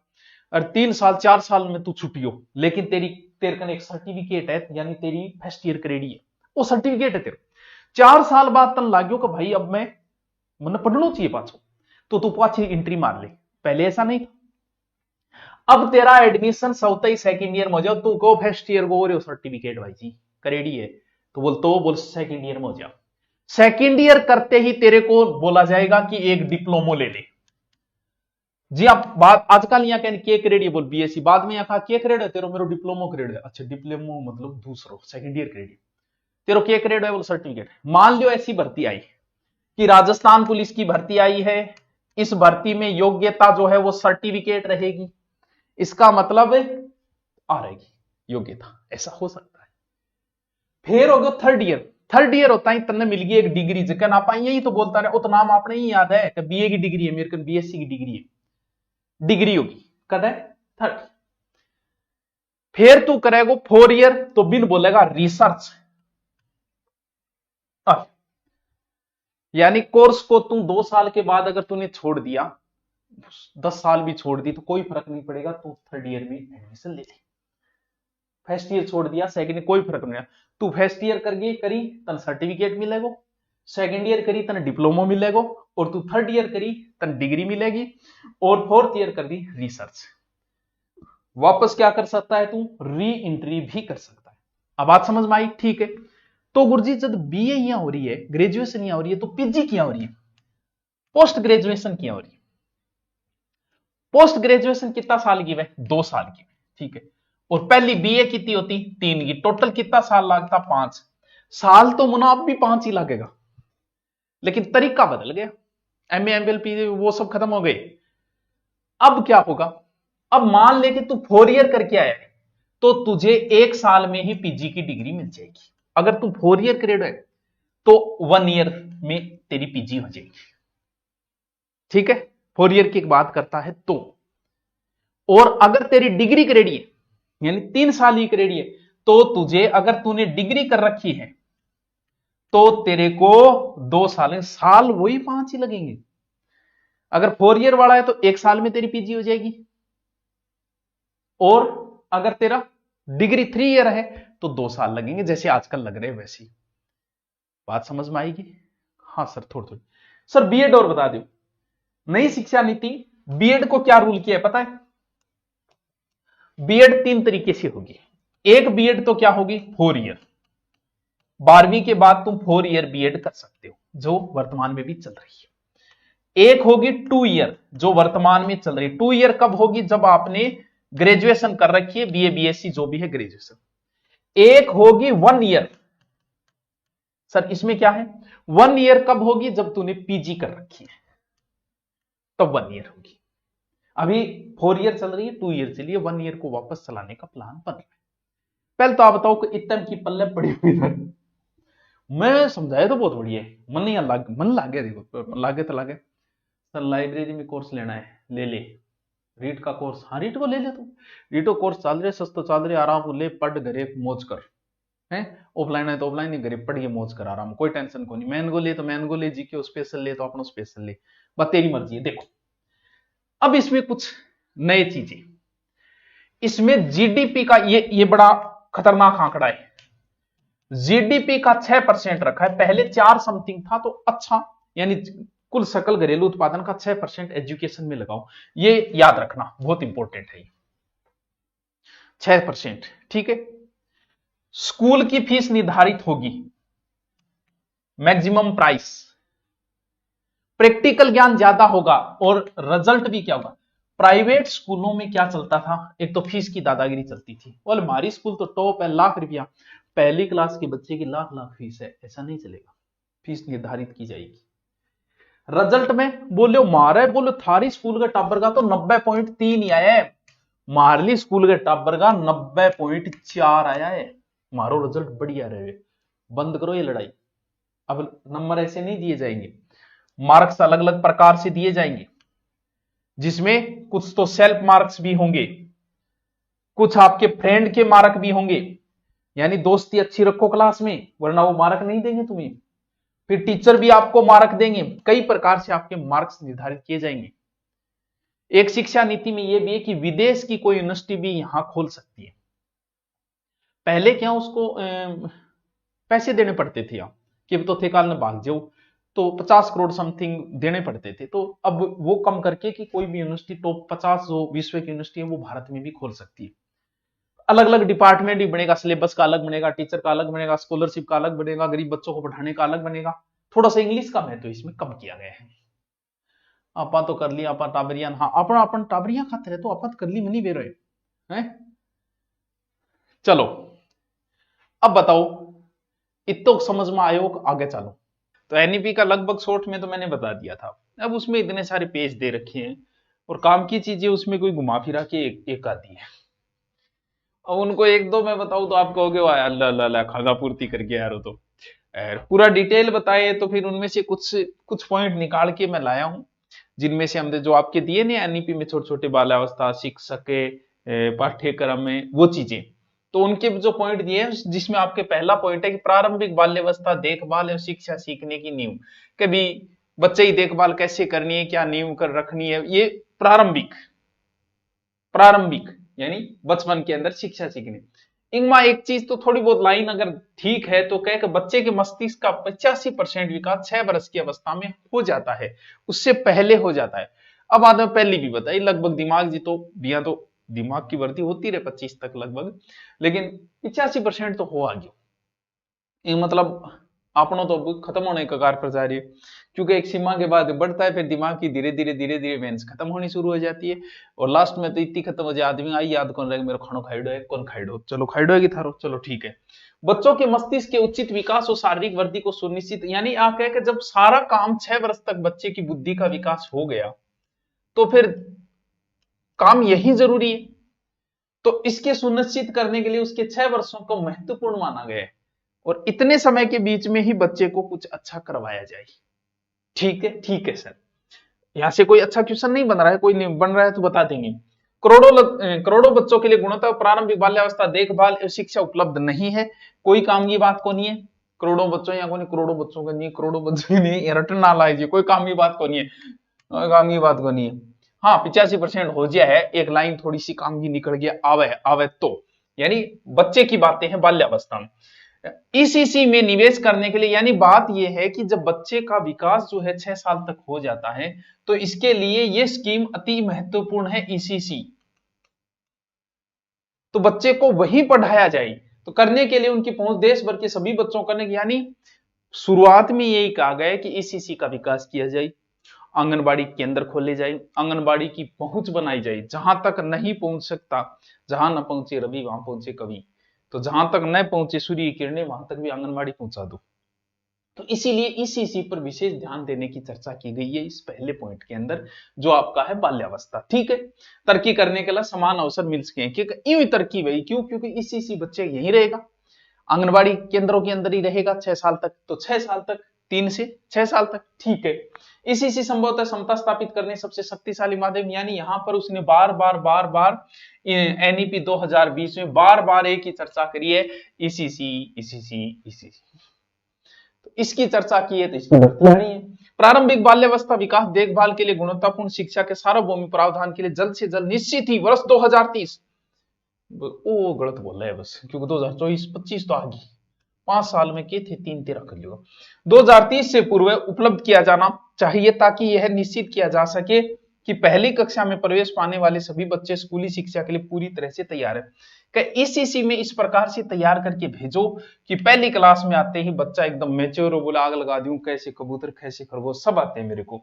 और 3 साल 4 साल में तू छुट्टी हो, लेकिन तेरे कने एक सर्टिफिकेट है, यानी तेरी फर्स्ट ईयर क्रेडी है, वो सर्टिफिकेट है तेरा। 4 साल बाद तन लाग्यो कि भाई अब मैं मन पढ़ना चाहिए पाछो, तो तू पाछी एंट्री मार ले। पहले ऐसा नहीं था। अब तेरा एडमिशन सौता ही सेकेंड ईयर में हो जाओ, तू को फर्स्ट ईयर को रहे सर्टिफिकेट भाई जी क्रेडी है, तो बोल सेकेंड ईयर में हो जाओ। सेकेंड ईयर करते ही तेरे को बोला जाएगा कि एक डिप्लोमो ले ले। जी आप बात आजकल यहाँ कहने के क्रेड है, बोल बीएससी, बाद में यहाँ कहा के क्रेड है तेरो, मेरो डिप्लोमो क्रेड है। अच्छा डिप्लोमो मतलब दूसरो सेकंड ईयर क्रेड, तेरो के क्रेड है, बोल सर्टिफिकेट। मान लो ऐसी भर्ती आई कि राजस्थान पुलिस की भर्ती आई है, इस भर्ती में योग्यता जो है वो सर्टिफिकेट रहेगी, इसका मतलब आ रहेगी योग्यता, ऐसा हो सकता है। फिर होगा थर्ड ईयर, थर्ड ईयर होता है तन्ने मिल गई एक डिग्री, जिसका ना पाई यही तो बोलता है, उतना नाम आपने ही याद है कि बीए की डिग्री है, मेरे को बीएससी की डिग्री है, डिग्री होगी कद है थर्ड। फिर तू करेगा 4 ईयर, तो बिन बोलेगा रिसर्च, यानी कोर्स को तू 2 साल के बाद अगर तूने छोड़ दिया, 10 साल भी छोड़ दी तो कोई फर्क नहीं पड़ेगा, तू थर्ड ईयर में एडमिशन ले ले। फर्स्ट ईयर छोड़ दिया सेकंड ईयर कोई फर्क नहीं, तू फर्स्ट ईयर करके करी तन सर्टिफिकेट मिलेगा, सेकंड ईयर करी तन डिप्लोमा मिलेगा, और तू थर्ड ईयर करी तन डिग्री मिलेगी, और फोर्थ ईयर कर दी रिसर्च। वापस क्या कर सकता है तू, री एंट्री भी कर सकता है। अब बात समझ में आई ठीक है। तो गुरुजी जब बीए यहां हो रही है, ग्रेजुएशन यहां हो रही है, तो पीजी क्या हो रही है, पोस्ट ग्रेजुएशन क्या हो रही है। पोस्ट ग्रेजुएशन कितना साल की है, 2 साल की ठीक है। और पहली बीए कितनी होती, 3 की, टोटल कितना साल लगता, 5 साल। तो मुनाफ भी 5 ही लगेगा, लेकिन तरीका बदल गया, एमए एमएल पी वो सब खत्म हो गए। अब क्या होगा, अब मान ले कि तू 4 ईयर करके आया है, तो तुझे 1 साल में ही पीजी की डिग्री मिल जाएगी। अगर तू 4 ईयर करेड है तो 1 ईयर में तेरी पीजी हो जाएगी ठीक है, 4 ईयर की बात करता है तो। और अगर तेरी डिग्री करेडी है, यानी 3 साल ही करेडी है, तो तुझे अगर तूने डिग्री कर रखी है तो तेरे को 2 साल, साल वही 5 ही लगेंगे। अगर 4 ईयर वाला है तो 1 साल में तेरी पीजी हो जाएगी, और अगर तेरा डिग्री 3 ईयर है तो 2 साल लगेंगे, जैसे आजकल लग रहे हैं वैसी। बात समझ में आएगी? हाँ सर, थोड़ी थोड़ी। सर बीएड और बता दो, नई शिक्षा नीति बीएड को क्या रूल किया है पता है? बीएड 3 तरीके से होगी। एक बीएड तो क्या होगी, 4 ईयर, 12वीं के बाद तुम 4 ईयर बीएड कर सकते हो, जो वर्तमान में भी चल रही है। एक होगी 2 ईयर, जो वर्तमान में चल रही है। 2 ईयर कब होगी, जब आपने ग्रेजुएशन कर रखी है, बीए बीएससी जो भी है ग्रेजुएशन। एक होगी 1 ईयर। सर इसमें क्या है, 1 ईयर कब होगी, जब तूने पीजी कर रखी है तब 1 ईयर होगी। अभी 4 ईयर चल रही है, 2 ईयर चलिए, 1 ईयर को वापस चलाने का प्लान बन रहा है। पहले तो आप बताओ कि इतने की पल्ले पड़ी हुई है, मैं समझाया तो बहुत बढ़िया है, मन नहीं लाग, मन लागे, देखो लागे तो लागे। सर लाइब्रेरी में कोर्स लेना है, ले ले। रीट का कोर्स, हाँ रीट को ले ले, तू रीटो कोर्स चल रहे, सस्ता चल रहे, आराम को ले, पढ़ घरे मौज कर है। ऑफलाइन है तो ऑफलाइन ही घरे पढ़ के मौज कर आराम, कोई टेंशन को नहीं। मैन को ले तो मैन को ले, जीके स्पेशल ले तो अपना स्पेशल ले, बस तेरी मर्जी है। देखो अब इसमें कुछ नए चीजें, इसमें जीडीपी का ये बड़ा खतरनाक आंकड़ा है। जीडीपी का 6% रखा है, पहले 4 समथिंग था, तो अच्छा, यानी कुल सकल घरेलू उत्पादन का 6% एजुकेशन में लगाओ, ये याद रखना बहुत इंपॉर्टेंट है। 6%, ठीक है। स्कूल की फीस निर्धारित होगी, मैक्सिमम प्राइस, प्रैक्टिकल ज्ञान ज्यादा होगा, और रिजल्ट भी क्या होगा। प्राइवेट स्कूलों में क्या चलता था, एक तो फीस की दादागिरी चलती थी, और हमारी स्कूल तो टॉप है, ₹1,00,000, पहली क्लास के बच्चे की लाख फीस है, ऐसा नहीं चलेगा, फीस निर्धारित की जाएगी। रिजल्ट में बोलो मारे, बोलो थारी स्कूल के टाबर का तो 90.3 ही आया है, मारली स्कूल के टाबर का 90.4 आया है, मारो रिजल्ट बढ़िया रहे। बंद करो ये लड़ाई, अब नंबर ऐसे नहीं दिए जाएंगे, मार्क्स अलग अलग प्रकार से दिए जाएंगे, जिसमें कुछ तो सेल्फ मार्क्स भी होंगे, कुछ आपके फ्रेंड के मार्क भी होंगे, यानी दोस्ती अच्छी रखो क्लास में, वरना वो मार्क नहीं देंगे तुम्हें। फिर टीचर भी आपको मार्क देंगे, कई प्रकार से आपके मार्क्स निर्धारित किए जाएंगे। एक शिक्षा नीति में यह भी है कि विदेश की कोई यूनिवर्सिटी भी यहां खोल सकती है। पहले क्या उसको पैसे देने पड़ते थे, आप कि तो थे काल में भाग जाओ, तो 50 करोड़ समथिंग देने पड़ते थे, तो अब वो कम करके कि कोई भी यूनिवर्सिटी टॉप 50 जो विश्व की यूनिवर्सिटी है वो भारत में भी खोल सकती है। अलग अलग डिपार्टमेंट भी बनेगा, सिलेबस का अलग बनेगा, टीचर का अलग बनेगा, स्कॉलरशिप का अलग बनेगा, गरीब बच्चों को पढ़ाने का अलग बनेगा। थोड़ा सा इंग्लिश का महत्व इसमें कम किया गया है। आपा तो कर लिया, आपा टाबरियान, हाँ अपना अपन टाबरियां खाते रहे, तो आपा कर ली मनी बेरो है। चलो अब बताओ, इतो समझ में आयो, आगे चलो। तो एनईपी का लगभग शॉर्ट में तो मैंने बता दिया था, अब उसमें इतने सारे पेज दे रखे हैं, और काम की चीजें उसमें कोई घुमा फिरा के एक आती है। अब उनको एक दो मैं बताऊं तो आप कहोगे वाह अल्लाह खागा पूर्ति करके यार, तो पूरा डिटेल बताए तो फिर उनमें से कुछ पॉइंट निकाल के मैं लाया हूं, जिनमें से हमने जो आपके दिए ना एनईपी में, छोटे छोटे बाल्यावस्था, शिक्षक के पाठ्यक्रम में वो चीजें, तो उनके जो पॉइंट दिए हैं, जिसमें आपके पहला पॉइंट है कि प्रारंभिक बाल्यावस्था देखभाल और शिक्षा सीखने की नींव, कभी बच्चे की देखभाल कैसे करनी है, क्या नींव कर रखनी है, ये प्रारंभिक यानी बचपन के अंदर शिक्षा सीखनी। इनमें एक चीज तो थोड़ी बहुत लाइन अगर ठीक है तो कह, बच्चे के मस्तिष्क का 85% विकास 6 वर्ष की अवस्था में हो जाता है, उससे पहले हो जाता है। अब आदमी पहले भी बताई, लगभग दिमाग जी तो दिया, तो दिमाग की वृद्धि होती रहे 25 तक लगभग, लेकिन 85% तो हो आगे, मतलब अपनों तो खत्म होने के कगार पर जा रही है, क्योंकि एक सीमा के बाद बढ़ता है, फिर दिमाग की धीरे धीरे मेंस खत्म होनी शुरू हो जाती है, और लास्ट में तो इतनी खत्म हो जाए आदमी आई याद कौन रहेगा, मेरे खानो खाइडो है, कौन खाइडो, चलो खाइडो है कि थारो, चलो ठीक है। बच्चों के मस्तिष्क के उचित विकास और शारीरिक वृद्धि को सुनिश्चित, यानी आप कह कि जब सारा काम 6 वर्ष तक बच्चे की बुद्धि का विकास हो गया, तो फिर काम यही जरूरी है, तो इसके सुनिश्चित करने के लिए उसके 6 वर्षों को महत्वपूर्ण माना गया है, और इतने समय के बीच में ही बच्चे को कुछ अच्छा करवाया जाए। ठीक है सर, यहां से कोई अच्छा क्वेश्चन नहीं बन रहा है, कोई नहीं बन रहा है तो बता देंगे। करोड़ों बच्चों के लिए गुणवत्ता प्रारंभिक बाल्यावस्था देखभाल एवं शिक्षा उपलब्ध नहीं है, कोई काम की बात को नहीं है, करोड़ों बच्चों या कोई करोड़ों बच्चों का नहीं, करोड़ों बच्चों के नहीं, रटन ना लाइए, कोई काम की बात को नहीं है, काम की बात को नहीं है। हाँ 85% हो गया है, एक लाइन थोड़ी सी काम की निकल गया आवे तो, यानी बच्चे की बातें हैं बाल्यावस्था में। ईसीसी में निवेश करने के लिए, यानी बात यह है कि जब बच्चे का विकास जो है 6 साल तक हो जाता है तो इसके लिए यह स्कीम अति महत्वपूर्ण है ईसीसी। तो बच्चे को वहीं पढ़ाया जाए, तो करने के लिए उनकी पहुंच देश भर के सभी बच्चों करने की, यानी शुरुआत में यही कहा गया है कि ईसीसी का विकास किया जाए, आंगनबाड़ी केंद्र खोले जाए, आंगनबाड़ी की पहुंच बनाई जाए, जहां तक नहीं पहुंच सकता, जहां न पहुंचे रवि वहां पहुंचे कवि, तो जहां तक न पहुंचे सूर्य की किरणें वहां तक भी आंगनबाड़ी पहुंचा दो। तो इसीलिए ईसीसी पर विशेष ध्यान देने की चर्चा की गई है इस पहले पॉइंट के अंदर, जो आपका है बाल्यावस्था। ठीक है, तरक्की करने के लिए समान अवसर मिल सके, क्योंकि यूं तरक्की हुई क्यों, क्योंकि ईसीसी बच्चे यहीं रहेगा, आंगनबाड़ी केंद्रों के अंदर ही रहेगा 6 साल तक, तो 6 साल तक, 3 से 6 साल तक। ठीक है, ईसीसी संभवतः समता स्थापित करने सबसे शक्तिशाली माध्यम, यानी यहां पर उसने बार बार एनईपी 2020 में बार बार एक ही चर्चा करी है, ईसीसी ईसीसी ईसीसी, तो इसकी चर्चा की है तो इसकी नहीं है। प्रारंभिक बाल्यावस्था विकास देखभाल के लिए गुणवत्तापूर्ण शिक्षा के सार्वभौमिक प्रावधान के लिए जल्द से जल्द निश्चित ही वर्ष 2030, वो गलत बोल रहा है बस, क्योंकि 2024-25 तो आगे 5 साल में के थे, 3 13 कर लियो, 2030 से पूर्व उपलब्ध किया जाना चाहिए, ताकि यह निश्चित किया जा सके कि पहली कक्षा में प्रवेश पाने वाले सभी बच्चे स्कूली शिक्षा के लिए पूरी तरह से तैयार है। ईसीसी में इस प्रकार से तैयार करके भेजो कि पहली क्लास में आते ही बच्चा एकदम मैच्योर हो, बोला आग लगा दूं, कैसे कबूतर कैसे खरगोश सब आते हैं मेरे को।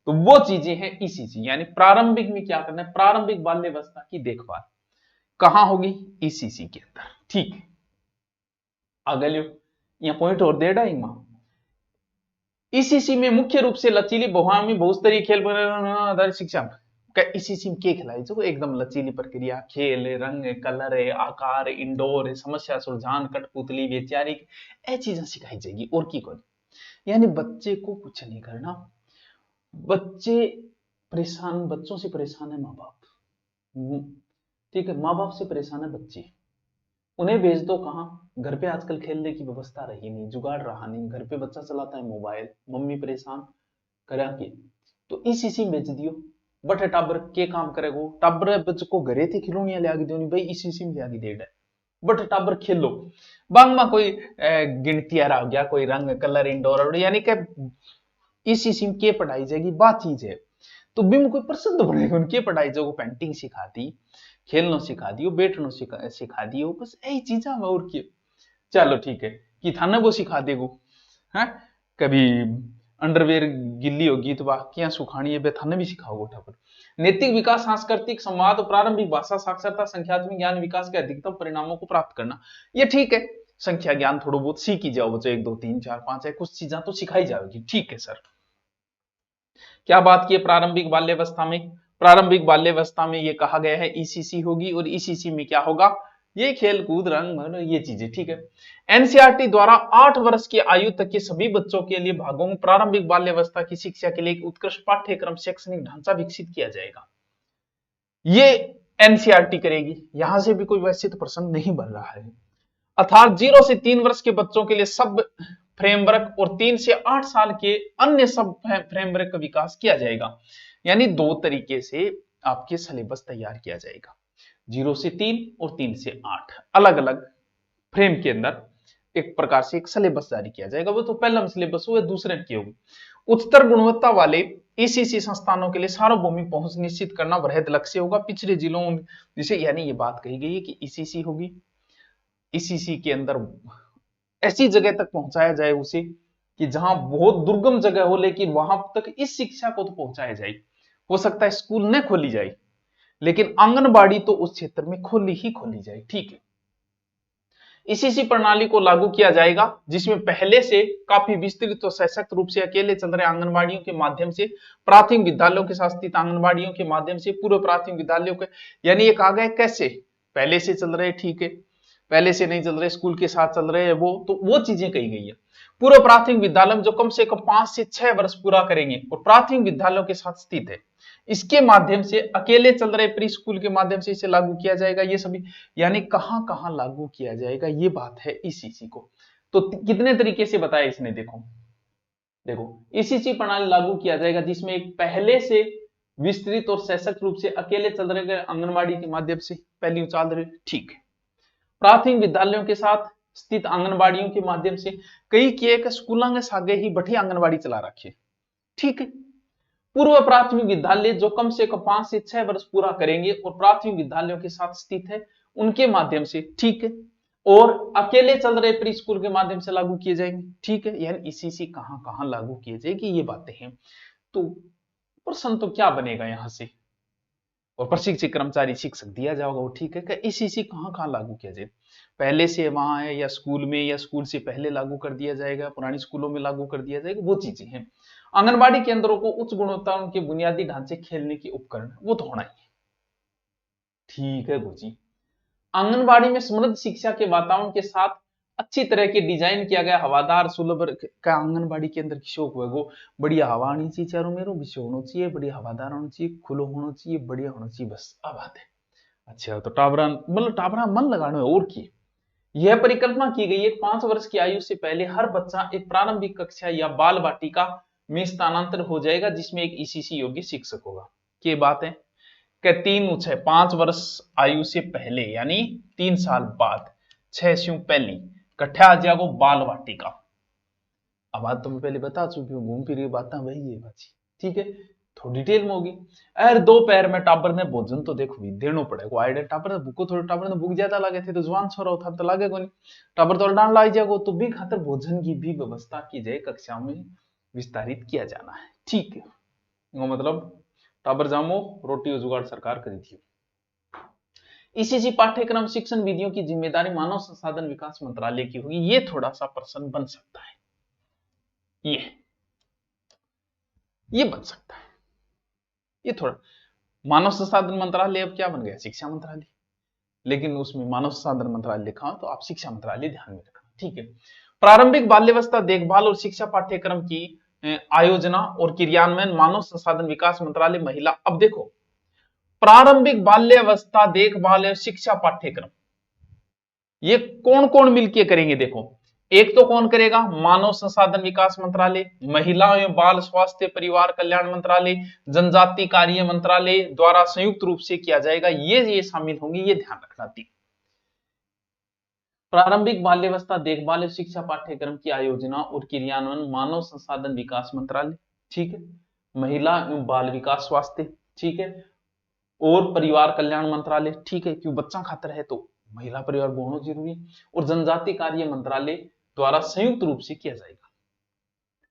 तो वो चीजें हैं ईसीसी, यानी प्रारंभिक में क्या करना है, प्रारंभिक बाल्यावस्था की देखभाल कहां होगी, ईसीसी के अंदर। ठीक है, आगे लियो, यहां पॉइंट और दे डाइंगा। ईसीसी में मुख्य रूप से लचीली बहुआयामी बहुस्तरीय खेल आधारित शिक्षा, ईसीसी में क्या खिलाई जो एकदम लचीली प्रक्रिया, खेल, रंग, कलर, आकार, इंडोर, समस्या सुलझान, कठपुतली, वैचारिक, ये चीजें सिखाई जाएगी और की कोई, यानी बच्चे को कुछ नहीं करना। बच्चे परेशान, बच्चों से परेशान है माँ बाप, ठीक है, माँ बाप से परेशान है बच्चे, उन्हें भेज दो कहां, घर पे आजकल खेलने की व्यवस्था रही नहीं, जुगाड़ रहा नहीं, घर पे बच्चा चलाता है मोबाइल, मम्मी परेशान करा के, तो इसी में भेज दियो। बट टाबर के काम करेगो, टाबर बच्चे को घरे थे खिलौनियां ले आगे दो भाई, इसी में ले आगे दे बट टाबर खेलो, बांग में कोई गिनतियारा हो गया, कोई रंग कलर इंडोर, यानी कि इसी सिम के पढ़ाई जाएगी, बात चीज है। तो बिम कोई प्रसिद्ध बनेगा, उनके पढ़ाई जाओ, पेंटिंग सिखा दी, खेलना सिखा दियो, बैठना सिखा दियो, बस यही चीजा में और क्या। चलो ठीक है, कि थाने वो सिखा देगो, है कभी अंडरवेयर गिल्ली होगी तो वाह क्या सुखानी है, थाने भी सिखाओ ठाकुर। नैतिक विकास, सांस्कृतिक संवाद, प्रारंभिक भाषा साक्षरता, संख्यात्मक ज्ञान विकास के अधिकतम परिणामों को प्राप्त करना, ये ठीक है, संख्या ज्ञान थोड़ा बहुत सीख ही जाओ बच्चों, 1 2 3 4 5 है, कुछ चीजें तो सिखाई जाएगी। ठीक है सर, क्या बात की है प्रारंभिक बाल्यावस्था में, प्रारंभिक बाल्यावस्था में ये कहा गया है ईसीसी होगी, और ईसीसी में क्या होगा, ये खेल कूद रंग ये चीजें। ठीक है, एनसीईआरटी द्वारा 8 वर्ष की आयु तक के सभी बच्चों के लिए भागों में प्रारंभिक बाल्यावस्था की शिक्षा के लिए एक उत्कृष्ट पाठ्यक्रम शैक्षणिक ढांचा विकसित किया जाएगा, ये एनसीईआरटी करेगी, यहां से भी कोई वैसे तो प्रश्न नहीं बन रहा है। अर्थात 0 से 3 वर्ष के बच्चों के लिए सब फ्रेमवर्क और 3 से 8 साल के अन्य सब फ्रेमवर्क का विकास किया जाएगा, यानी 2 तरीके से आपके सिलेबस तैयार किया जाएगा, 0 से 3 और 3 से 8 अलग अलग फ्रेम के अंदर एक प्रकार से एक सिलेबस जारी किया जाएगा। वो तो पहला सिलेबस हुआ, दूसरे की होगी। उच्चतर गुणवत्ता वाले ईसीसी संस्थानों के लिए सार्वभौमिक पहुंच निश्चित करना वृहद लक्ष्य होगा पिछले जिलों जिसे, यानी ये बात कही गई है कि ईसीसी होगी, ईसीसी के अंदर ऐसी जगह तक पहुंचाया जाए उसे कि जहां बहुत दुर्गम जगह हो, लेकिन वहां तक इस शिक्षा को तो पहुंचाया जाए। हो सकता है स्कूल न खोली जाए, लेकिन आंगनबाड़ी तो उस क्षेत्र में खोली ही खोली जाए। ठीक है, ईसीसी प्रणाली को लागू किया जाएगा, जिसमें पहले से काफी विस्तृत और सशक्त रूप से अकेले चल रहे आंगनबाड़ियों के माध्यम से, प्राथमिक विद्यालयों के साथ स्थित आंगनबाड़ियों के माध्यम से पूर्व प्राथमिक विद्यालयों के, यानी ये कहा गया कैसे पहले से चल रहे, ठीक है, पहले से नहीं चल रहे, स्कूल के साथ चल रहे हैं वो, तो वो चीजें कही गई है। पूर्व प्राथमिक विद्यालय में जो कम से कम 5 से 6 वर्ष पूरा करेंगे और प्राथमिक विद्यालयों के साथ स्थित है, इसके माध्यम से अकेले चल रहे प्री स्कूल के माध्यम से इसे लागू किया जाएगा। ये सभी यानी कहां कहां लागू किया जाएगा, ये बात है ईसीसी को। तो कितने तरीके से बताया इसने, देखो देखो ईसीसी प्रणाली लागू किया जाएगा जिसमें एक पहले से विस्तृत और सशक्त रूप से अकेले चल रहे आंगनबाड़ी के माध्यम से पहली उचाल रहे, ठीक है। प्राथमिक विद्यालयों के साथ स्थित आंगनबाड़ियों के माध्यम से कई किए के स्कूलों के सागे ही बढ़ी आंगनबाड़ी चला रखी। ठीक है। पूर्व प्राथमिक विद्यालय जो कम से कम 5 से 6 वर्ष पूरा करेंगे और प्राथमिक विद्यालयों के साथ स्थित है उनके माध्यम से, ठीक है, और अकेले चल रहे प्री स्कूल के माध्यम से लागू किए जाएंगे। ठीक है, यानी ईसीसी कहां कहां लागू किए जाएगी ये बातें हैं। तो प्रश्न तो क्या बनेगा यहां से, और प्रशिक्षित कर्मचारी शिक्षक दिया जाएगा वो, ठीक है, कि ईसीसी कहां कहां लागू किया जाए, पहले से वहां है या स्कूल में, या स्कूल से पहले लागू कर दिया जाएगा, पुरानी स्कूलों में लागू कर दिया जाएगा, वो चीजें हैं। आंगनबाड़ी केंद्रों को उच्च गुणवत्ता उनके बुनियादी ढांचे खेलने के उपकरण वो तो होना ही है। ठीक है गुरुजी। आंगनबाड़ी में समृद्ध शिक्षा के वातावरण के साथ अच्छी तरह के डिजाइन किया गया हवादार सुलभ का आंगनबाड़ी के अंदर शौक हुआ वो बढ़िया हवा आनी चाहिए, चारों मेरों विषय होना चाहिए, बढ़िया हवादार होना चाहिए, खुलो होना चाहिए, बढ़िया होना चाहिए, बस अब बात है। अच्छा तो टाबरा मतलब टाबरा मन लगाना है और की यह परिकल्पना की गई है 5 वर्ष की आयु से पहले हर बच्चा एक प्रारंभिक कक्षा या बाल वाटिका में स्थानांतरित हो जाएगा जिसमें एक ईसीसी योग्य शिक्षक होगा। क्या बात है कि 5 वर्ष आयु से पहले यानी 3 साल बाद 6 से पहली कट्ठा आ जाएगा बाल वाटिका। अब बात तो मैं पहले बता चुकी हूँ, घूम फिर बात वही है बाजी। ठीक है, थोड़ी डिटेल में होगी। अरे दोपहर में टाबर ने भोजन तो देखो भी देना पड़ेगा, आइडिया टाबर ने भूखो थोड़े, टाबर ने भूख ज्यादा लगे थे तो जवान छोरा होता तो लागे को नहीं, टाबर तो डांड लाग जाएगा, तो भी खातर भोजन की भी व्यवस्था की जाए, कक्षा में विस्तारित किया जाना है। ठीक है, वो मतलब टाबर जामो रोटी जुगाड़ सरकार करी थी। ईसीसी पाठ्यक्रम शिक्षण विधियों की जिम्मेदारी मानव संसाधन विकास मंत्रालय की होगी, ये थोड़ा सा प्रश्न बन सकता है, ये बन सकता है, ये थोड़ा मानव संसाधन मंत्रालय अब क्या बन गया, शिक्षा मंत्रालय, लेकिन उसमें मानव संसाधन मंत्रालय लिखा हो तो आप शिक्षा मंत्रालय ध्यान में रखना। ठीक है, प्रारंभिक बाल्यावस्था देखभाल और शिक्षा पाठ्यक्रम की आयोजना और क्रियान्वयन मानव संसाधन विकास मंत्रालय महिला। अब देखो प्रारंभिक बाल्यावस्था देखभाल और शिक्षा पाठ्यक्रम ये कौन कौन मिलकर करेंगे, देखो एक तो कौन करेगा, मानव संसाधन विकास मंत्रालय, महिला एवं बाल स्वास्थ्य परिवार कल्याण मंत्रालय, जनजाति कार्य मंत्रालय द्वारा संयुक्त रूप से किया जाएगा, ये शामिल होंगे, ये ध्यान रखना थी। प्रारंभिक बाल्यावस्था देखभाल और शिक्षा पाठ्यक्रम की आयोजना और क्रियान्वयन मानव संसाधन विकास मंत्रालय, ठीक है, महिला एवं बाल विकास स्वास्थ्य, ठीक है, और परिवार कल्याण मंत्रालय, ठीक है, क्यों बच्चा खातर है तो महिला परिवार बहुत जरूरी, और जनजाति कार्य मंत्रालय द्वारा संयुक्त रूप से किया जाएगा।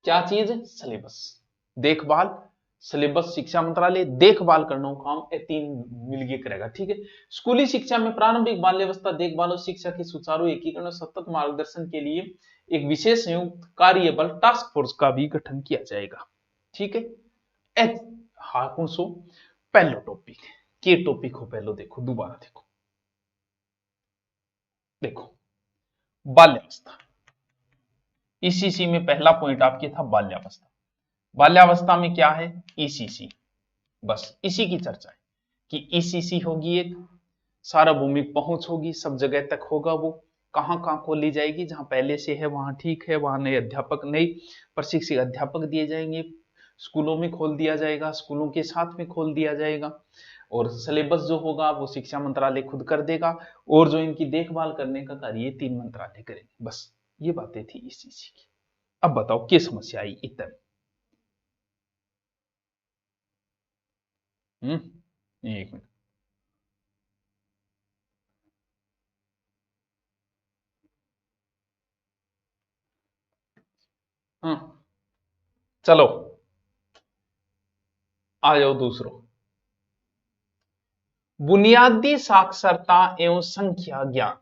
क्या चीज है, सिलेबस देखभाल, सिलेबस शिक्षा मंत्रालय देखभाल करना काम ये 3 मिलकर करेगा। ठीक है, स्कूली शिक्षा में प्रारंभिक बाल्यावस्था देखभाल और शिक्षा के सुचारू एकीकरण और सतत मार्गदर्शन के लिए एक विशेष संयुक्त कार्य बल टास्क फोर्स का भी गठन किया जाएगा। ठीक है, हाँ कौन सो पहलो टॉपिक के टॉपिक हो, पहलो देखो दोबारा देखो बाल्यावस्था, ईसीसी में पहला पॉइंट आपके था बाल्यावस्था। बाल्यावस्था में क्या है, ईसीसी, बस इसी की चर्चा है कि ईसीसी होगी एक सार्वभौमिक पहुंच होगी, सब जगह तक होगा, वो कहां कहां खोली जाएगी, जहां पहले से है वहां ठीक है, वहां नए अध्यापक नए प्रशिक्षित अध्यापक दिए जाएंगे, स्कूलों में खोल दिया जाएगा, स्कूलों के साथ में खोल दिया जाएगा, और सिलेबस जो होगा वो शिक्षा मंत्रालय खुद कर देगा, और जो इनकी देखभाल करने का कार्य ये 3 मंत्रालय करेंगे। बस ये बातें थी ईसीसी की। अब बताओ क्या समस्या आई इतना, एक मिनट, चलो आ जाओ दूसरो, बुनियादी साक्षरता एवं संख्या ज्ञान,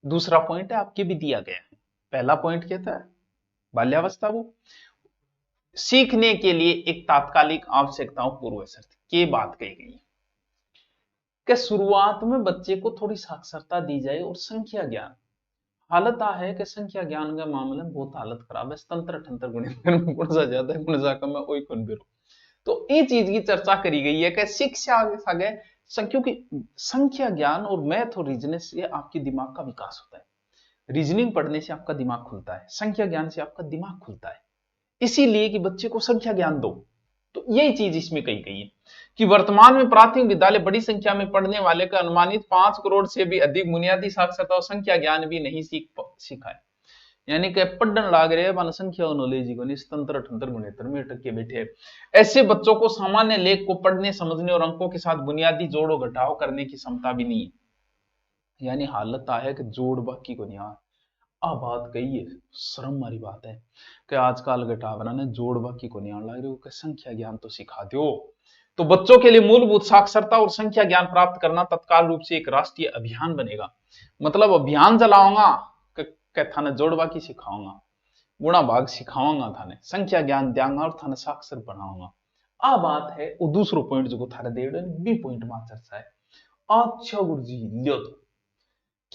दूसरा पॉइंट है आपके भी दिया गया है। पहला पॉइंट क्या था, बाल्यावस्था, वो सीखने के लिए एक तात्कालिक आवश्यकताओं पूर्व शर्त की बात कही गई है कि शुरुआत में बच्चे को थोड़ी साक्षरता दी जाए और संख्या ज्ञान। हालत आ है कि संख्या ज्ञान का मामले में बहुत हालत खराब है, तंत्र ठंत्र गुण सा ज्यादा है, गुण सा कम है, वही कौन बेरो। तो ये चीज की चर्चा करी गई है कि शिक्षा आगे क्योंकि संख्या ज्ञान और मैथ और रीजनिंग से आपके दिमाग का विकास होता है, रीजनिंग पढ़ने से आपका दिमाग खुलता है, संख्या ज्ञान से आपका दिमाग खुलता है, इसीलिए कि बच्चे को संख्या ज्ञान दो, तो यही चीज इसमें कही गई है कि वर्तमान में प्राथमिक विद्यालय बड़ी संख्या में पढ़ने वाले का अनुमानित 5 करोड़ से भी अधिक बुनियादी साक्षरता और संख्या ज्ञान भी नहीं सीखा है। यानी कि पढ़ने लाग रहे हैं संख्या और नॉलेज को निस्तंत्र ठंतर गुणेतर में अटक के बैठे हैं। ऐसे बच्चों को सामान्य लेख को पढ़ने समझने और अंकों के साथ बुनियादी जोड़ो घटाव करने की क्षमता भी नहीं है। यानी हालत है कि जोड़ बाकी को नहीं आ बात कही है, शर्म वाली बात है कि आजकल घटावना ने जोड़ बाकी को नहीं आने लग रही हो, संख्या ज्ञान तो सिखा दो। तो बच्चों के लिए मूलभूत साक्षरता और संख्या ज्ञान प्राप्त करना तत्काल रूप से एक राष्ट्रीय अभियान बनेगा। मतलब अभियान चलाऊंगा कि थाने जोड़ बाकी सिखाऊंगा, गुणा भाग सिखाऊंगा, थाने संख्या ज्ञान देंगा और थाने साक्षर बनाऊंगा। आ बात है वो दूसरो पॉइंट जो थारे दे बी पॉइंट में चर्चा है। अच्छा गुरु जी लियो तो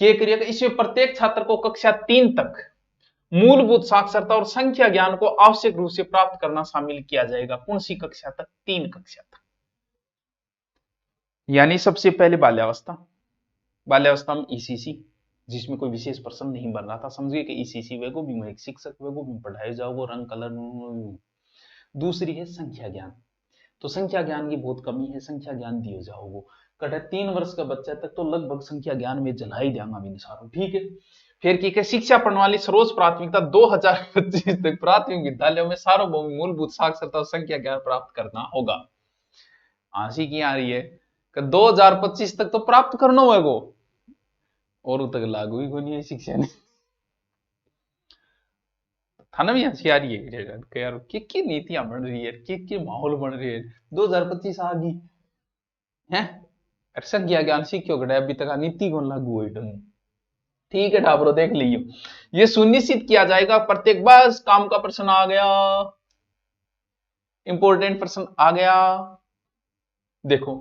क्या करिएगा, इसमें प्रत्येक छात्र को कक्षा 3 तक मूलभूत साक्षरता और संख्या ज्ञान को आवश्यक रूप से प्राप्त करना शामिल किया जाएगा। कौन सी कक्षा तक? 3 कक्षा तक। यानी सबसे पहले बाल्यावस्था, बाल्यावस्था में ईसीसी जिसमें कोई विशेष प्रश्न नहीं बन रहा था, समझिए कि ईसीसी वेगो भी मैं एक शिक्षक वेगो भी पढ़ाए जाओगे रंग कलर। दूसरी है संख्या ज्ञान, तो संख्या ज्ञान की बहुत कमी है, संख्या ज्ञान दिए जाओगे। कटे 3 वर्ष का बच्चा तक तो लगभग संख्या ज्ञान में जला ही देंगा भी सारो, ठीक है। फिर की शिक्षा प्रणाली सर्वोच्च प्राथमिकता 2025 तक प्राथमिक विद्यालयों में सार्वभौमिक मूलभूत साक्षरता और संख्या ज्ञान प्राप्त करना होगा। आशी की आ रही है कि 2025 तक तो प्राप्त करना होगा और तक लागू ही नहीं है शिक्षा ने। थाना भी हंसी आ रही है यार, की नीतियां बन रही है, के माहौल बन रही है। 2025 आ गई है, संख्या ज्ञान सीखो गए अभी तक नीति कौन लागू हुई ढंग। ठीक है ठाकुर देख लीजिए, ये सुनिश्चित किया जाएगा प्रत्येक, बस काम का प्रश्न आ गया, इंपॉर्टेंट प्रश्न आ गया। देखो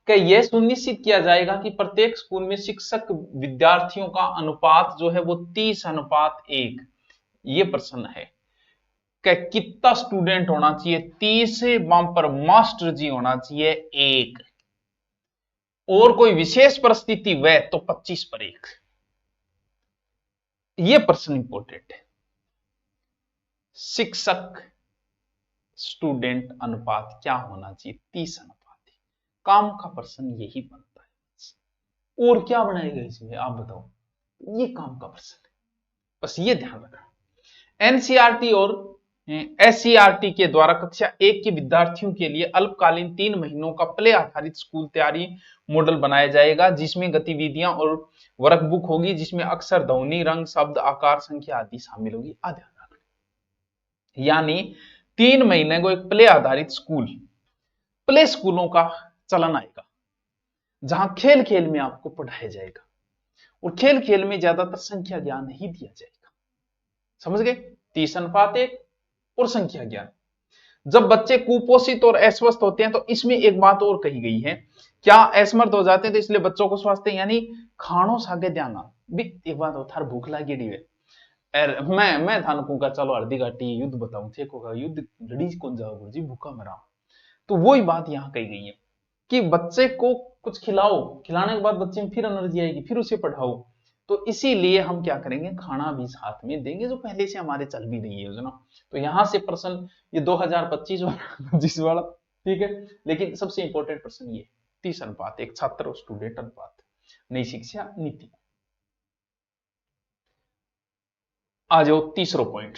कि यह सुनिश्चित किया जाएगा कि प्रत्येक स्कूल में शिक्षक विद्यार्थियों का अनुपात जो है वो 30:1। ये प्रश्न है कि कितना स्टूडेंट होना चाहिए? 30 पर मास्टर जी होना चाहिए 1, और कोई विशेष परिस्थिति वह तो 25/1। यह प्रश्न इंपॉर्टेंट है। शिक्षक स्टूडेंट अनुपात क्या होना चाहिए? 30:1। काम का प्रश्न यही बनता है, और क्या बनाएगा इसमें आप बताओ? ये काम का प्रश्न है, बस ये ध्यान रखना। एनसीईआरटी और एससीईआरटी के द्वारा कक्षा 1 के विद्यार्थियों के लिए अल्पकालीन 3 महीनों का प्ले आधारित स्कूल तैयारी मॉडल बनाया जाएगा, जिसमें गतिविधियां और वर्कबुक होगी, जिसमें अक्षर, ध्वनि, रंग, शब्द, आकार, संख्या आदि शामिल होगी। ध्यान रखना, यानी 3 महीने को एक प्ले आधारित स्कूल, प्ले स्कूलों का चलन आएगा, जहां खेल खेल में आपको पढ़ाया जाएगा, और खेल खेल में ज्यादातर संख्या ज्ञान ही दिया जाएगा। समझ गए? 30:1 और संख्या ज्ञान। जब बच्चे कुपोषित और अस्वस्थ होते हैं तो इसमें एक बात और कही गई है, क्या असमर्थ हो जाते हैं तो इसलिए बच्चों को स्वास्थ्य यानी खानो सागे द्यांगा भी। एक बात हो, थार भूख लगी है, मैं थान कहूंगा चलो हल्दी घाटी युद्ध बताऊं, ठीक होगा, युद्ध लड़ी कौन जाओ गुरु जी, भूखा मरा। तो वही बात यहां कही गई है कि बच्चे को कुछ खिलाओ, खिलाने के बाद बच्चे में फिर एनर्जी आएगी, फिर उसे पढ़ाओ। तो इसीलिए हम क्या करेंगे, खाना भी साथ में देंगे, जो पहले से हमारे चल भी रही है योजना। तो यहां से प्रश्न ये 2025 वाला, ठीक है। लेकिन सबसे इंपॉर्टेंट प्रश्न ये 30:1 छात्र और स्टूडेंट अनुपात, नई शिक्षा नीति। आ जाओ तीसरा पॉइंट।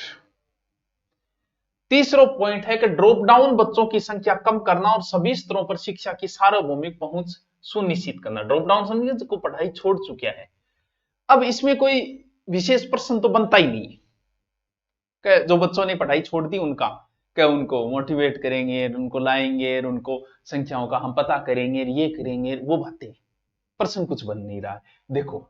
तीसरा पॉइंट है कि ड्रॉप डाउन बच्चों की संख्या कम करना और सभी स्तरों पर शिक्षा की सार्वभौमिक पहुंच सुनिश्चित करना। ड्रॉप डाउन समझिए जो पढ़ाई छोड़ चुका है, अब इसमें कोई विशेष प्रश्न तो बनता ही नहीं कि जो बच्चों ने पढ़ाई छोड़ दी उनका, क्या उनको मोटिवेट करेंगे, उनको लाएंगे, उनको संख्याओं का हम पता करेंगे, ये करेंगे, वो बातें, प्रश्न कुछ बन नहीं रहा है। देखो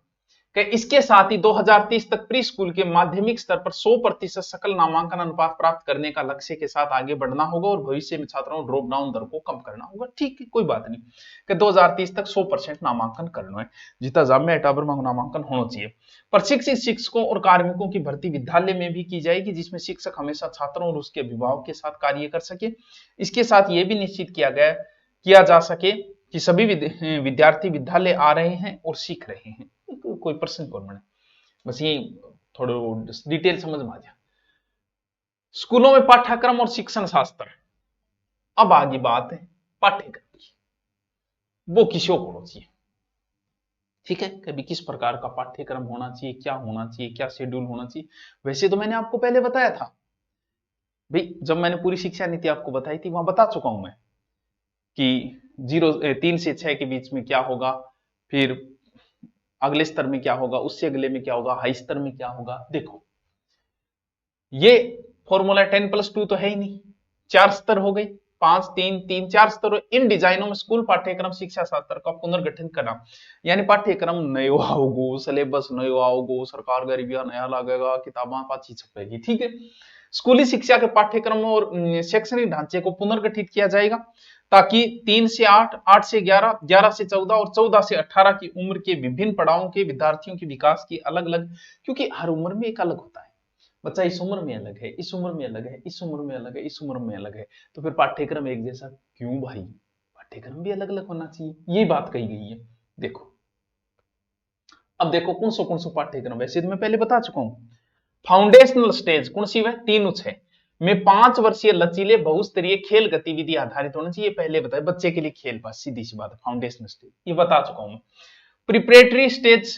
कि इसके साथ ही 2030 तक प्री स्कूल के माध्यमिक स्तर पर 100% सकल नामांकन अनुपात प्राप्त करने का लक्ष्य के साथ आगे बढ़ना होगा और भविष्य में छात्रों ड्रॉप डाउन दर को कम करना होगा। ठीक है, कोई बात नहीं कि 2030 तक 100% नामांकन करना है, जितना जाम में अटाबर में नामांकन होना चाहिए। प्रशिक्षित शिक्षकों और कार्मिकों की भर्ती विद्यालय में भी की जाएगी, जिसमें शिक्षक हमेशा छात्रों और उसके अभिभावक के साथ कार्य कर सके। इसके साथ यह भी निश्चित किया जा सके कि सभी विद्यार्थी विद्यालय आ रहे हैं और सीख रहे हैं। कोई प्रश्न कौन बने, बस ये थोड़ा डिटेल समझ में आ जाए। स्कूलों में पाठ्यक्रम और शिक्षण शास्त्र, अब आगे बात है पाठ्यक्रम की, वो किसको होना चाहिए, ठीक है। कभी किस प्रकार का पाठ्यक्रम होना चाहिए, क्या होना चाहिए, क्या शेड्यूल होना चाहिए। वैसे तो मैंने आपको पहले बताया था भाई, जब मैंने पूरी शिक्षा नीति आपको बताई थी वहां बता चुका हूं मैं कि 3 से 6 के बीच में क्या होगा, फिर अगले स्तर में क्या होगा, उससे अगले में क्या होगा, हाई स्तर में क्या होगा। देखो ये फॉर्मूला 10+2 तो है ही नहीं, 4 स्तर हो गई, 5 3 3 4 स्तर। इन डिजाइनों में स्कूल पाठ्यक्रम शिक्षा शास्त्र का पुनर्गठन करना, यानी पाठ्यक्रम नयो आओगो, सिलेबस नयो आओगो, सरकार गरीबिया नया लगेगा, किताबा पाछी छपेगी, ठीक है। स्कूली शिक्षा के पाठ्यक्रम और शैक्षणिक ढांचे को पुनर्गठित किया जाएगा ताकि 3 से 8, 8 से 11, 11 से 14 और 14 से 18 की उम्र के विभिन्न पड़ावों के विद्यार्थियों के विकास की अलग अलग, क्योंकि हर उम्र में एक अलग होता है, बच्चा इस उम्र में अलग है, इस उम्र में अलग है, इस उम्र में अलग है, इस उम्र में अलग है, तो फिर पाठ्यक्रम एक जैसा क्यों भाई, पाठ्यक्रम भी अलग अलग होना चाहिए, ये बात कही गई है। देखो अब देखो कौन सो पाठ्यक्रम, वैसे तो मैं पहले बता चुका हूं। फाउंडेशनल स्टेज कौन सी है, 3 में 5 वर्षीय लचीले बहुस्तरीय खेल गतिविधि आधारित होना चाहिए, पहले बताया बच्चे के लिए खेल, बस सीधी सी बात है, फाउंडेशनल स्टेज ये बता चुका हूं मैं। प्रिपरेटरी स्टेज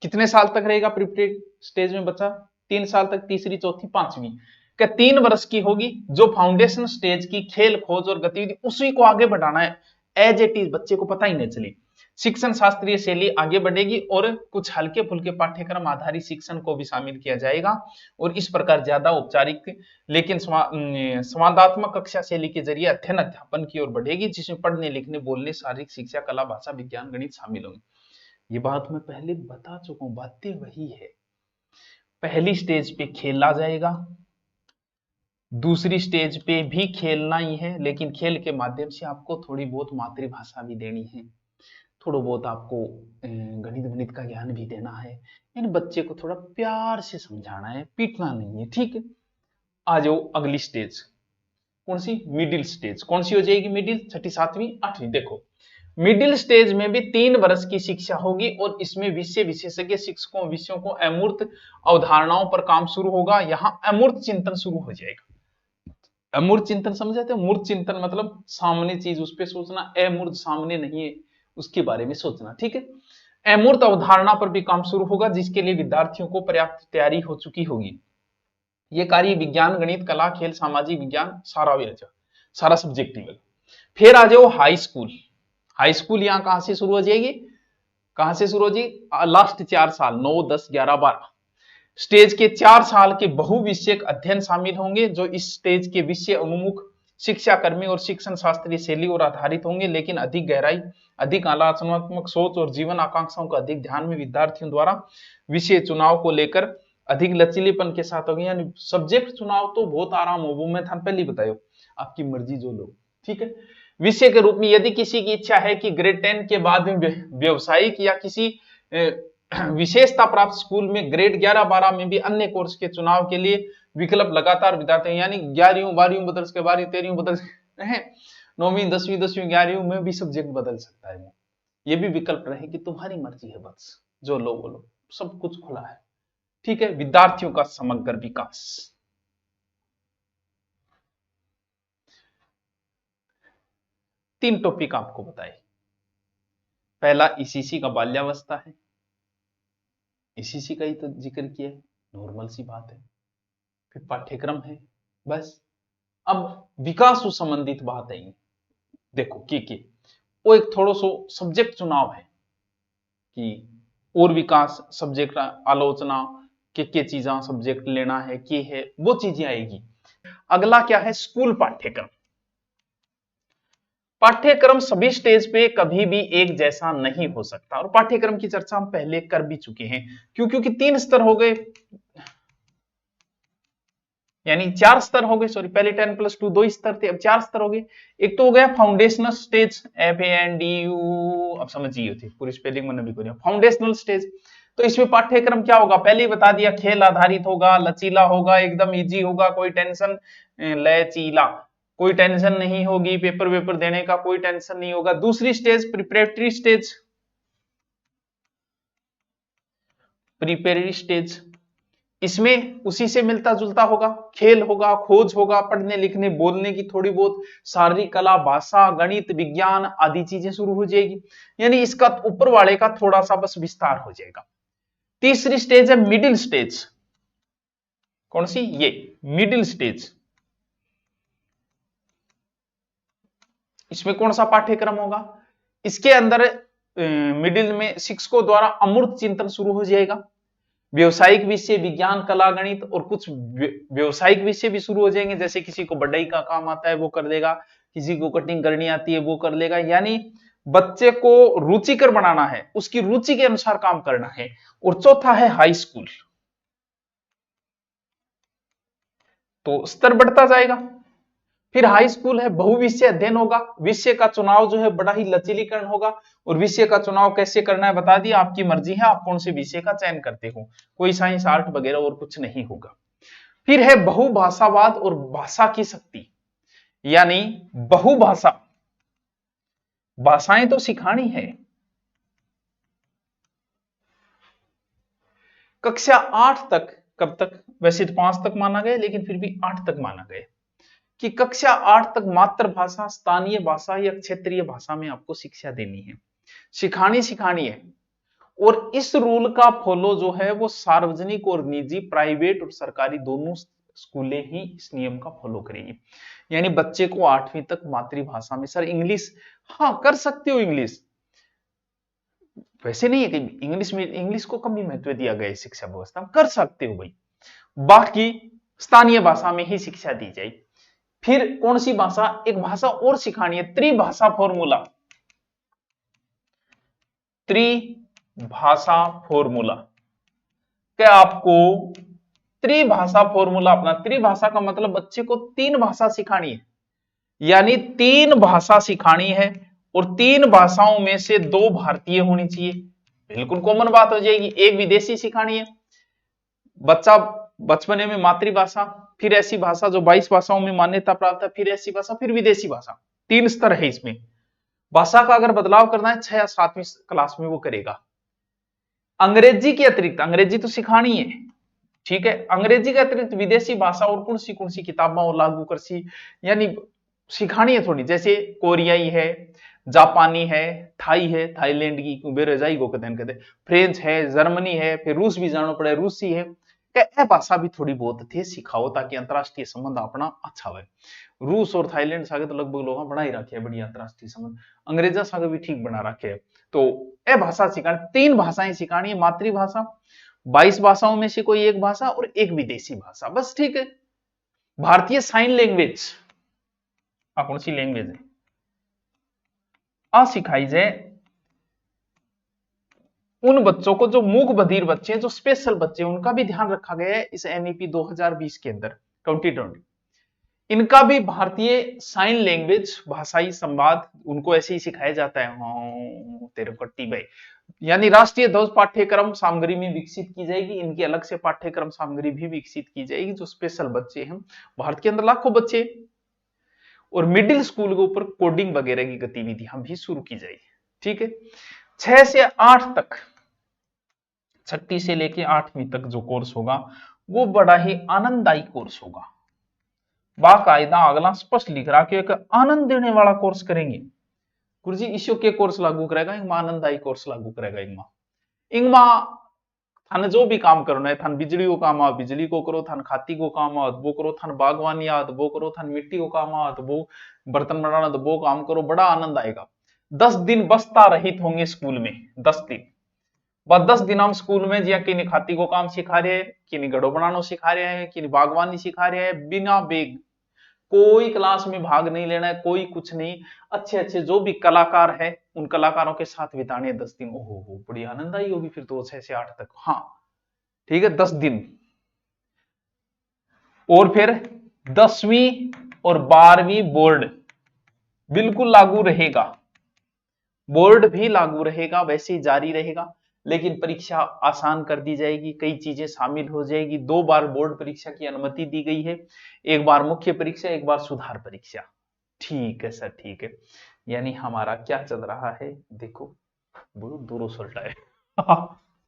कितने साल तक रहेगा, प्रिपरेटरी स्टेज में बच्चा 3 साल तक, तीसरी चौथी पांचवी क्या 3 वर्ष की होगी, जो फाउंडेशन स्टेज की खेल खोज और गतिविधि उसी को आगे बढ़ाना है, एज इट इज, बच्चे को पता ही नहीं चले। शिक्षण शास्त्रीय शैली आगे बढ़ेगी और कुछ हल्के फुल्के पाठ्यक्रम आधारित शिक्षण को भी शामिल किया जाएगा, और इस प्रकार ज्यादा औपचारिक लेकिन संवादात्मक कक्षा शैली के जरिए अध्ययन अध्यापन की ओर बढ़ेगी, जिसमें पढ़ने लिखने बोलने शारीरिक शिक्षा कला भाषा विज्ञान गणित शामिल होंगे। ये बात मैं पहले बता चुका हूं, बातें वही है। पहली स्टेज पे खेला जाएगा, दूसरी स्टेज पे भी खेलना ही है, लेकिन खेल के माध्यम से आपको थोड़ी बहुत मातृभाषा भी देनी है, थोड़ा बहुत आपको गणित गणित का ज्ञान भी देना है, यानी बच्चे को थोड़ा प्यार से समझाना है, पीटना नहीं है, ठीक है। आ जाओ अगली स्टेज, कौन सी, मिडिल स्टेज। कौन सी हो जाएगी मिडिल, 6ठी 7वीं 8वीं। देखो मिडिल स्टेज में भी 3 वर्ष की शिक्षा होगी और इसमें विषय विशेषज्ञ शिक्षकों विषयों को अमूर्त अवधारणाओं पर काम शुरू होगा, यहां अमूर्त चिंतन शुरू हो जाएगा। अमूर्त चिंतन समझाते हैं, मूर्त चिंतन मतलब सामने चीज उस पर सोचना, अमूर्त सामने नहीं है उसके बारे में सोचना, ठीक है। अमूर्त अवधारणा पर भी काम शुरू होगा, जिसके लिए विद्यार्थियों को पर्याप्त तैयारी हो चुकी होगी। ये कार्य विज्ञान गणित कला खेल सामाजिक विज्ञान सारा सब्जेक्ट लेवल। फिर आ जाओ हाई स्कूल। हाई स्कूल यहां कहां से शुरू हो जाएगी, कहां से शुरू हो जाएगी, लास्ट 4 साल 9 10 11 12 स्टेज के 4 साल के बहुविषयक अध्ययन शामिल होंगे, जो इस स्टेज के विषय उन्मुख शिक्षा कर्मी और शिक्षण शास्त्रीय शैली और आधारित होंगे, लेकिन अधिक गहराई, अधिक आलोचनात्मक सोच और जीवन आकांक्षाओं का अधिक ध्यान में विद्यार्थियों द्वारा विषय चुनाव को लेकर अधिक लचीलेपन के साथ होंगे। यानी सब्जेक्ट चुनाव तो बहुत आराम हो, वो मैं था पहले ही बताया, आपकी मर्जी जो लो, ठीक है। विषय के रूप में यदि किसी की इच्छा है कि ग्रेड 10 के बाद में व्यवसायिक या किसी विशेषता प्राप्त स्कूल में ग्रेड 11 12 में भी अन्य कोर्स के चुनाव के लिए विकल्प लगातार विद्यार्थी, यानी 11वीं 12वीं बदल के 12वीं 13वीं बदल है, 9वीं 10वीं 10वीं 11वीं में भी सब्जेक्ट बदल सकता है। ये भी विकल्प रहे कि तुम्हारी मर्जी है, बस जो लो बोलो, सब कुछ खुला है, ठीक है। विद्यार्थियों का समग्र विकास, 3 टॉपिक आपको बताए। पहला ईसीसी का बाल्यावस्था है, ईसीसी का ही तो जिक्र किया है, नॉर्मल सी बात है। फिर पाठ्यक्रम है, बस। अब विकास से संबंधित बात है, देखो के वो एक थोड़ा सो सब्जेक्ट चुनाव है कि और विकास सब्जेक्ट आलोचना के चीजा सब्जेक्ट लेना है, के है वो चीजें आएगी। अगला क्या है, स्कूल पाठ्यक्रम। पाठ्यक्रम सभी स्टेज पे कभी भी एक जैसा नहीं हो सकता, और पाठ्यक्रम की चर्चा हम पहले कर भी चुके हैं, क्योंकि 3 स्तर हो गए, यानी 4 स्तर हो गए, सॉरी पहले 10+2 2 स्तर थे, अब 4 स्तर हो गए। एक तो हो गया फाउंडेशनल स्टेज, FANDU, अब समझिए थे, पूरी स्पेलिंग मैंने भी कर दिया, फाउंडेशनल स्टेज। तो इसमें पाठ्यक्रम क्या होगा, पहले ही बता दिया, खेल आधारित होगा, लचीला होगा, एकदम इजी होगा, कोई टेंशन, लचीला, कोई टेंशन नहीं होगी, पेपर वेपर देने का कोई टेंशन नहीं होगा। दूसरी stage preparatory stage, preparatory stage इसमें उसी से मिलता जुलता होगा, खेल होगा, खोज होगा, पढ़ने लिखने बोलने की थोड़ी बहुत, शारीरिक कला, भाषा, गणित, विज्ञान आदि चीजें शुरू हो जाएगी। यानी इसका ऊपर वाले का थोड़ा सा बस विस्तार हो जाएगा। तीसरी स्टेज है मिडिल स्टेज। कौन सी? ये मिडिल स्टेज। इसमें कौन सा पाठ्यक्रम होगा? इसके अंदर मिडिल में शिक्षकों द्वारा अमूर्त चिंतन शुरू हो जाएगा। व्यवसायिक विषय, विज्ञान, कला, गणित और कुछ व्यवसायिक विषय भी शुरू हो जाएंगे। जैसे किसी को बढ़ई का काम आता है वो कर लेगा, किसी को कटिंग करनी आती है वो कर लेगा। यानी बच्चे को रुचिकर बनाना है, उसकी रुचि के अनुसार काम करना है। और चौथा है हाई स्कूल। तो स्तर बढ़ता जाएगा। फिर हाई स्कूल है, बहुविषय अध्ययन होगा। विषय का चुनाव जो है बड़ा ही लचीलीकरण होगा। और विषय का चुनाव कैसे करना है बता दिया, आपकी मर्जी है आप कौन से विषय का चयन करते हो। कोई साइंस, आर्ट वगैरह और कुछ नहीं होगा। फिर है बहुभाषावाद और भाषा की शक्ति, यानी बहुभाषा, भाषाएं तो सिखानी है। कक्षा 8 तक, कब तक? वैसे तो 5 तक माना गया, लेकिन फिर भी 8 तक माना गया कि कक्षा 8 तक मातृभाषा, स्थानीय भाषा या क्षेत्रीय भाषा में आपको शिक्षा देनी है, सिखानी है। और इस रूल का फॉलो जो है वो सार्वजनिक और निजी, प्राइवेट और सरकारी दोनों स्कूलें ही इस नियम का फॉलो करेंगी। यानी बच्चे को 8वीं तक मातृभाषा में, सर इंग्लिश, हाँ कर सकते हो इंग्लिश, वैसे नहीं है कि इंग्लिश में, इंग्लिश को कम ही महत्व दिया गया है शिक्षा व्यवस्था में, कर सकते हो भाई। बाकी स्थानीय भाषा में ही शिक्षा दी जाए। फिर कौन सी भाषा? एक भाषा और सिखानी है, त्रिभाषा फॉर्मूला। त्रिभाषा फॉर्मूला, क्या आपको त्रिभाषा फॉर्मूला अपना, त्रिभाषा का मतलब बच्चे को 3 भाषा सिखानी है। यानी 3 भाषा सिखानी है और 3 भाषाओं में से 2 भारतीय होनी चाहिए। बिल्कुल कॉमन बात हो जाएगी। एक विदेशी सिखानी है, बच्चा बचपने में मातृभाषा, फिर ऐसी भाषा जो 22 भाषाओं में मान्यता प्राप्त है, फिर ऐसी भाषा, फिर विदेशी भाषा। 3 स्तर है इसमें। भाषा का अगर बदलाव करना है 6 या 7वीं क्लास में वो करेगा। अंग्रेजी के अतिरिक्त, अंग्रेजी तो सिखानी है, ठीक है, अंग्रेजी के अतिरिक्त विदेशी भाषा और कौन सी किताबें और लागू कर सी, यानी सिखानी है थोड़ी। जैसे कोरियाई है, जापानी है, थाई है, थाईलैंड की बेरजाई को कहते हैं, फ्रेंच है, जर्मनी है, फिर रूस भी जाना पड़े, रूसी है। क्या भाषा भी थोड़ी बहुत थे सिखाओ, ताकि अंतरराष्ट्रीय संबंध अपना अच्छा हो। रूस और थाईलैंड सागे तो लगभग लोग बना ही रखे बढ़िया अंतरराष्ट्रीय संबंध, अंग्रेजा सागे भी ठीक बना रखे है। तो ए भाषा सिखानी, 3 भाषाएं सिखानी है, मातृभाषा, 22 भाषाओं में से कोई एक भाषा और एक विदेशी भाषा, बस ठीक है। भारतीय साइन लैंग्वेज, कौन सी लैंग्वेज है सिखाई जाए उन बच्चों को जो मूक बधिर बच्चे हैं, जो स्पेशल बच्चे हैं, उनका भी ध्यान रखा गया है इस एनईपी 2020 के अंदर 2020। इनका भी भारतीय साइन लैंग्वेज, भाषाई संवाद, उनको ऐसे ही सिखाया जाता है। हाँ तेरे कट्टी भाई, यानी राष्ट्रीय ध्वज पाठ्यक्रम सामग्री में विकसित की जाएगी। इनकी अलग से पाठ्यक्रम सामग्री भी विकसित की जाएगी, जो स्पेशल बच्चे हैं, भारत के अंदर लाखों बच्चे। और मिडिल स्कूल के ऊपर कोडिंग वगैरह की गतिविधियां भी शुरू की जाएगी, ठीक है। 6 से 8 तक, 6वीं से लेके 8वीं तक जो कोर्स होगा वो बड़ा ही आनंददायी कोर्स होगा। बाकायदा अगला स्पष्ट लिख रहा कि एक आनंद देने वाला कोर्स करेंगे। गुरुजी इश्यो के कोर्स लागू करेगा, इंगमा आनंददायी कोर्स लागू करेगा। इंगमा थाने जो भी काम करना है, थान बिजली को काम आओ बिजली को करो, थान खाती को काम आओ वो करो, थान बागवानी आओ वो करो, थान मिट्टी को काम आओ वो बर्तन बनाना तो वो काम करो, बड़ा आनंद आएगा। 10 दिन बस्ता रहित होंगे स्कूल में, 10 दिन। बस 10 दिन हम स्कूल में जिया किन्नी खाती को काम सिखा रहे हैं, किन्नी गड़ो बनाना सिखा रहे हैं, किन्नी बागवानी सिखा रहे हैं, बिना बेग, कोई क्लास में भाग नहीं लेना है, कोई कुछ नहीं। अच्छे अच्छे जो भी कलाकार है उन कलाकारों के साथ बिताने 10 दिन। ओहो बड़ी आनंद आई होगी फिर तो 6 से 8 तक। हाँ ठीक है, 10 दिन। और फिर 10वीं और 12वीं बोर्ड बिल्कुल लागू रहेगा, बोर्ड भी लागू रहेगा, वैसे ही जारी रहेगा, लेकिन परीक्षा आसान कर दी जाएगी, कई चीजें शामिल हो जाएगी। 2 बार बोर्ड परीक्षा की अनुमति दी गई है, एक बार मुख्य परीक्षा, एक बार सुधार परीक्षा। ठीक है सर, ठीक है। यानी हमारा क्या चल रहा है देखो, बहुत दूरों सल्टा है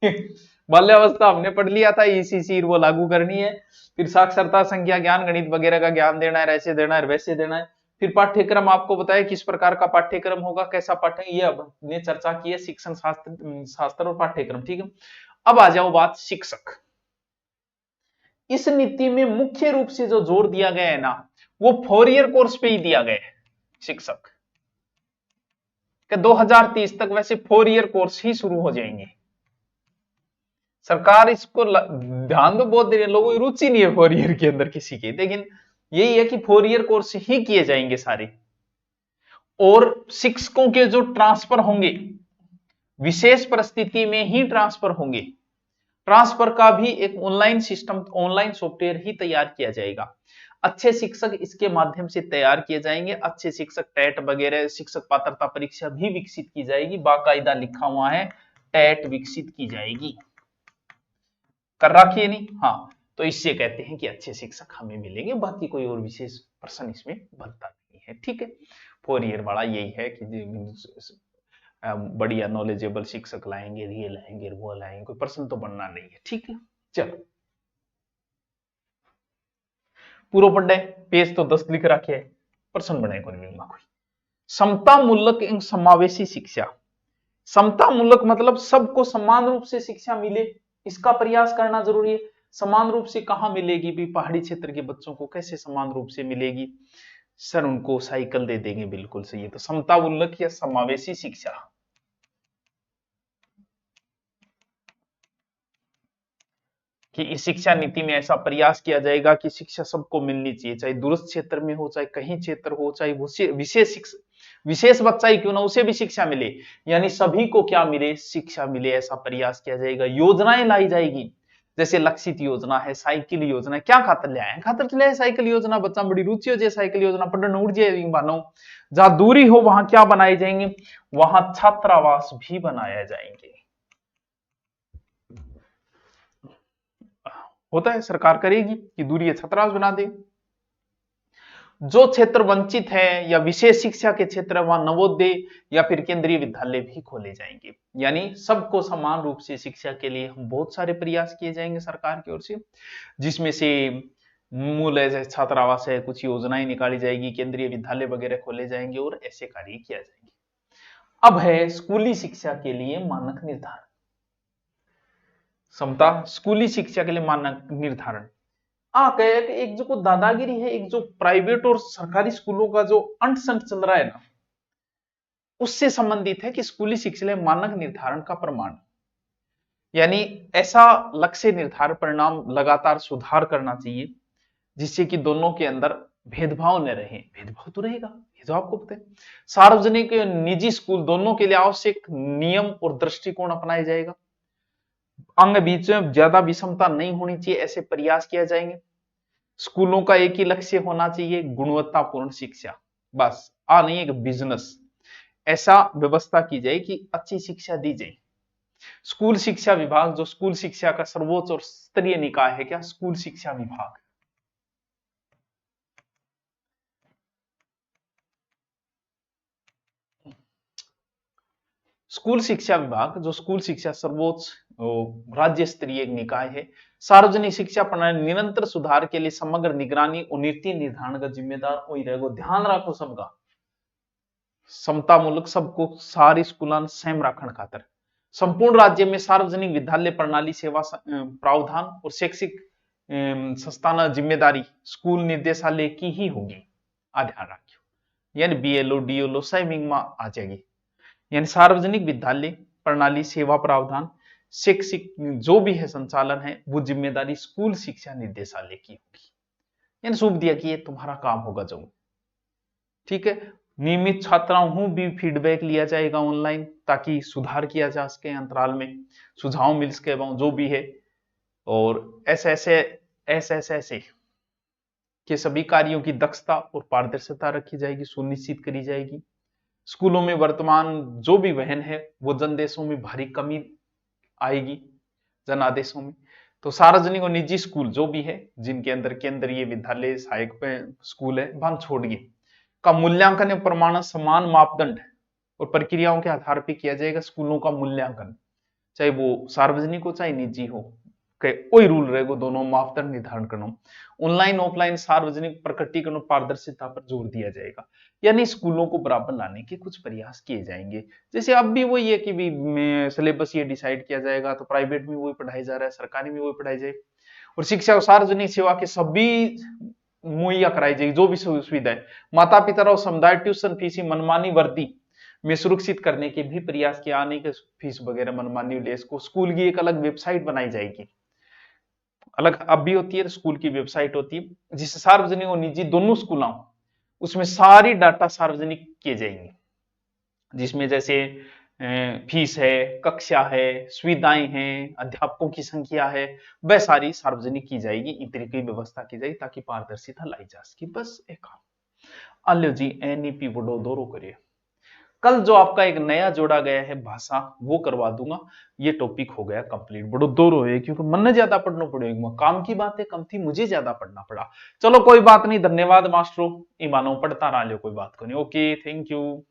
बाल्यावस्था हमने पढ़ लिया था, ईसीसी वो लागू करनी है, फिर साक्षरता, संख्या ज्ञान, गणित वगैरह का ज्ञान देना है, ऐसे देना है, वैसे देना है। फिर पाठ्यक्रम आपको बताया किस प्रकार का पाठ्यक्रम होगा, कैसा पाठ्य, ये अब हमने चर्चा की है शिक्षण शास्त्र और पाठ्यक्रम। ठीक है, अब आ जाओ बात शिक्षक। इस नीति में मुख्य रूप से जो जोर दिया गया है ना, वो 4 ईयर कोर्स पे ही दिया गया है शिक्षक कि 2030 तक वैसे 4 ईयर कोर्स ही शुरू हो जाएंगे। सरकार इसको ध्यान तो बहुत दे रही है, लोगों की रुचि नहीं है 4 ईयर के अंदर किसी की, लेकिन यही है कि 4 ईयर कोर्स ही किए जाएंगे सारे। और शिक्षकों के जो ट्रांसफर होंगे विशेष परिस्थिति में ही ट्रांसफर होंगे। ट्रांसफर का भी एक ऑनलाइन सिस्टम, ऑनलाइन सॉफ्टवेयर ही तैयार किया जाएगा। अच्छे शिक्षक इसके माध्यम से तैयार किए जाएंगे। अच्छे शिक्षक टेट वगैरह शिक्षक पात्रता परीक्षा भी विकसित की जाएगी, बाकायदा लिखा हुआ है टेट विकसित की जाएगी, कर रखिए नहीं। हाँ, तो इससे कहते हैं कि अच्छे शिक्षक हमें मिलेंगे, बाकी कोई और विशेष प्रश्न इसमें बनता नहीं है। ठीक है, 4 ईयर वाला यही है कि बढ़िया नॉलेजेबल शिक्षक लाएंगे, ये लाएंगे, वो लाएंगे, कोई प्रश्न तो बनना नहीं है। ठीक है, चलो पूरा पढ़े, पेज तो 10 लिख रखे है, प्रश्न बनाए कोई नहीं कोई। समता मूलक एवं समावेशी शिक्षा। समता मूलक मतलब सबको समान रूप से शिक्षा मिले, इसका प्रयास करना जरूरी है। समान रूप से कहां मिलेगी भी, पहाड़ी क्षेत्र के बच्चों को कैसे समान रूप से मिलेगी, सर उनको साइकिल दे देंगे, बिल्कुल सही है। तो समता मूलक या समावेशी शिक्षा, कि इस शिक्षा नीति में ऐसा प्रयास किया जाएगा कि शिक्षा सबको मिलनी चाहिए, चाहे दूरस्थ क्षेत्र में हो, चाहे कहीं क्षेत्र हो, चाहे विशेष विशेष बच्चा ही क्यों ना, उसे भी शिक्षा मिले, यानी सभी को क्या मिले, शिक्षा मिले, ऐसा प्रयास किया जाएगा। योजनाएं लाई जाएगी, जैसे लक्षित योजना है, साइकिल योजना है। क्या खातर ले आए, खातर ले आए साइकिल योजना, बच्चा बड़ी रुचि हो जाए साइकिल योजना पढ़ने उड़ जाए मानो। जहां दूरी हो वहां क्या बनाए जाएंगे, वहां छात्रावास भी बनाया जाएंगे। होता है, सरकार करेगी कि दूरी छात्रावास बना दे। जो क्षेत्र वंचित है या विशेष शिक्षा के क्षेत्र, वहां नवोदय या फिर केंद्रीय विद्यालय भी खोले जाएंगे। यानी सबको समान रूप से शिक्षा के लिए हम बहुत सारे प्रयास किए जाएंगे सरकार की ओर से, जिसमें से मूल छात्रावास है, कुछ योजनाएं निकाली जाएगी, केंद्रीय विद्यालय वगैरह खोले जाएंगे और ऐसे कार्य किया जाएंगे। अब है स्कूली शिक्षा के लिए मानक निर्धारण। समता स्कूली शिक्षा के लिए मानक निर्धारण कहे कि एक जो दादागिरी है, एक जो प्राइवेट और सरकारी स्कूलों का जो अंट संट चल रहा है ना, उससे संबंधित है कि स्कूली शिक्षा में मानक निर्धारण का प्रमाण, यानी ऐसा लक्ष्य निर्धारण परिणाम लगातार सुधार करना चाहिए जिससे कि दोनों के अंदर भेदभाव न रहे। भेदभाव तो रहेगा, ये तो आपको पता है। सार्वजनिक निजी स्कूल दोनों के लिए आवश्यक नियम और दृष्टिकोण अपनाया जाएगा। अंग बीच में ज्यादा विषमता नहीं होनी चाहिए, ऐसे प्रयास किया जाएंगे। स्कूलों का एक ही लक्ष्य होना चाहिए, गुणवत्तापूर्ण शिक्षा, बस नहीं एक बिजनेस। ऐसा व्यवस्था की जाए कि अच्छी शिक्षा दी जाए। स्कूल शिक्षा विभाग, जो स्कूल शिक्षा का सर्वोच्च और स्तरीय निकाय है, क्या स्कूल शिक्षा विभाग। स्कूल शिक्षा विभाग, जो स्कूल शिक्षा सर्वोच्च राज्य स्तरीय निकाय है, सार्वजनिक शिक्षा प्रणाली निरंतर सुधार के लिए समग्र निगरानी और नीति निर्धारण का जिम्मेदार वही रहेगा। ध्यान रखो सबका, समतामूलक सबको सारी स्कूल सेम रखने खातर संपूर्ण राज्य में सार्वजनिक विद्यालय प्रणाली सेवा प्रावधान और शैक्षिक संस्थान जिम्मेदारी स्कूल निर्देशालय की ही होगी। ध्यान रखियो, यानी बीएलओ डीएलओ सेमिंग में आ जाएगी। यानी सार्वजनिक विद्यालय प्रणाली सेवा प्रावधान शैक्षिक जो भी है संचालन है, वो जिम्मेदारी स्कूल शिक्षा निर्देशालय की होगी। यानी सौंप दिया कि ये तुम्हारा काम होगा जो। ठीक है, नियमित छात्राओं भी फीडबैक लिया जाएगा ऑनलाइन, ताकि सुधार किया जा सके, अंतराल में सुझाव मिल सके जो भी है। और ऐसे के सभी कार्यों की दक्षता और पारदर्शिता रखी जाएगी, सुनिश्चित करी जाएगी। स्कूलों में वर्तमान जो भी वहन है, वो जनदेशों में भारी कमी आएगी, जनादेशों में। तो सार्वजनिक और निजी स्कूल जो भी है, जिनके अंदर केंद्रीय विद्यालय सहायक स्कूल है, वहां छोड़िए का मूल्यांकन एवं प्रमाणन समान मापदंड और प्रक्रियाओं के आधार पर किया जाएगा। स्कूलों का मूल्यांकन चाहे वो सार्वजनिक हो चाहे निजी हो, कोई रूल रहेगा, दोनों मापदंड निर्धारण करना। ऑनलाइन ऑफलाइन सार्वजनिक प्रकटीकरण पारदर्शिता पर जोर दिया जाएगा, यानी स्कूलों को बराबर लाने के कुछ प्रयास किए जाएंगे। जैसे अब भी वही है कि भी सिलेबस ये डिसाइड किया जाएगा, तो प्राइवेट में वही पढ़ाई जा रहा है, सरकारी में वही पढ़ाई जाएगी, और शिक्षा और सार्वजनिक सेवा के सभी मुहैया कराई जाएगी जो भी सुविधा है। माता पिता और समुदाय ट्यूशन फीस मनमानी वर्दी में सुरक्षित करने के भी प्रयास किया, आने के फीस वगैरह मनमानी ले, इसको स्कूल की एक अलग वेबसाइट बनाई जाएगी, अलग अब भी होती है, स्कूल की वेबसाइट होती है जिससे सार्वजनिक और निजी दोनों स्कूल उसमें सारी डाटा सार्वजनिक किए जाएंगे, जिसमें जैसे फीस है, कक्षा है, सुविधाएं हैं, अध्यापकों की संख्या है, वह सारी सार्वजनिक की जाएगी। इस तरीके की व्यवस्था की जाएगी ताकि पारदर्शिता लाई जा सके। बस एक आल्यो जी एनईपी वडो दोरो करिए। कल जो आपका एक नया जोड़ा गया है भाषा, वो करवा दूंगा। ये टॉपिक हो गया कंप्लीट, बड़ो दोरो है क्योंकि मन ने ज्यादा पढ़ना पड़ेगा, काम की बातें कम थी, मुझे ज्यादा पढ़ना पड़ा। चलो कोई बात नहीं, धन्यवाद मास्टरों, ईमानो पढ़ता रहा लो, कोई बात को नहीं। Okay, thank you.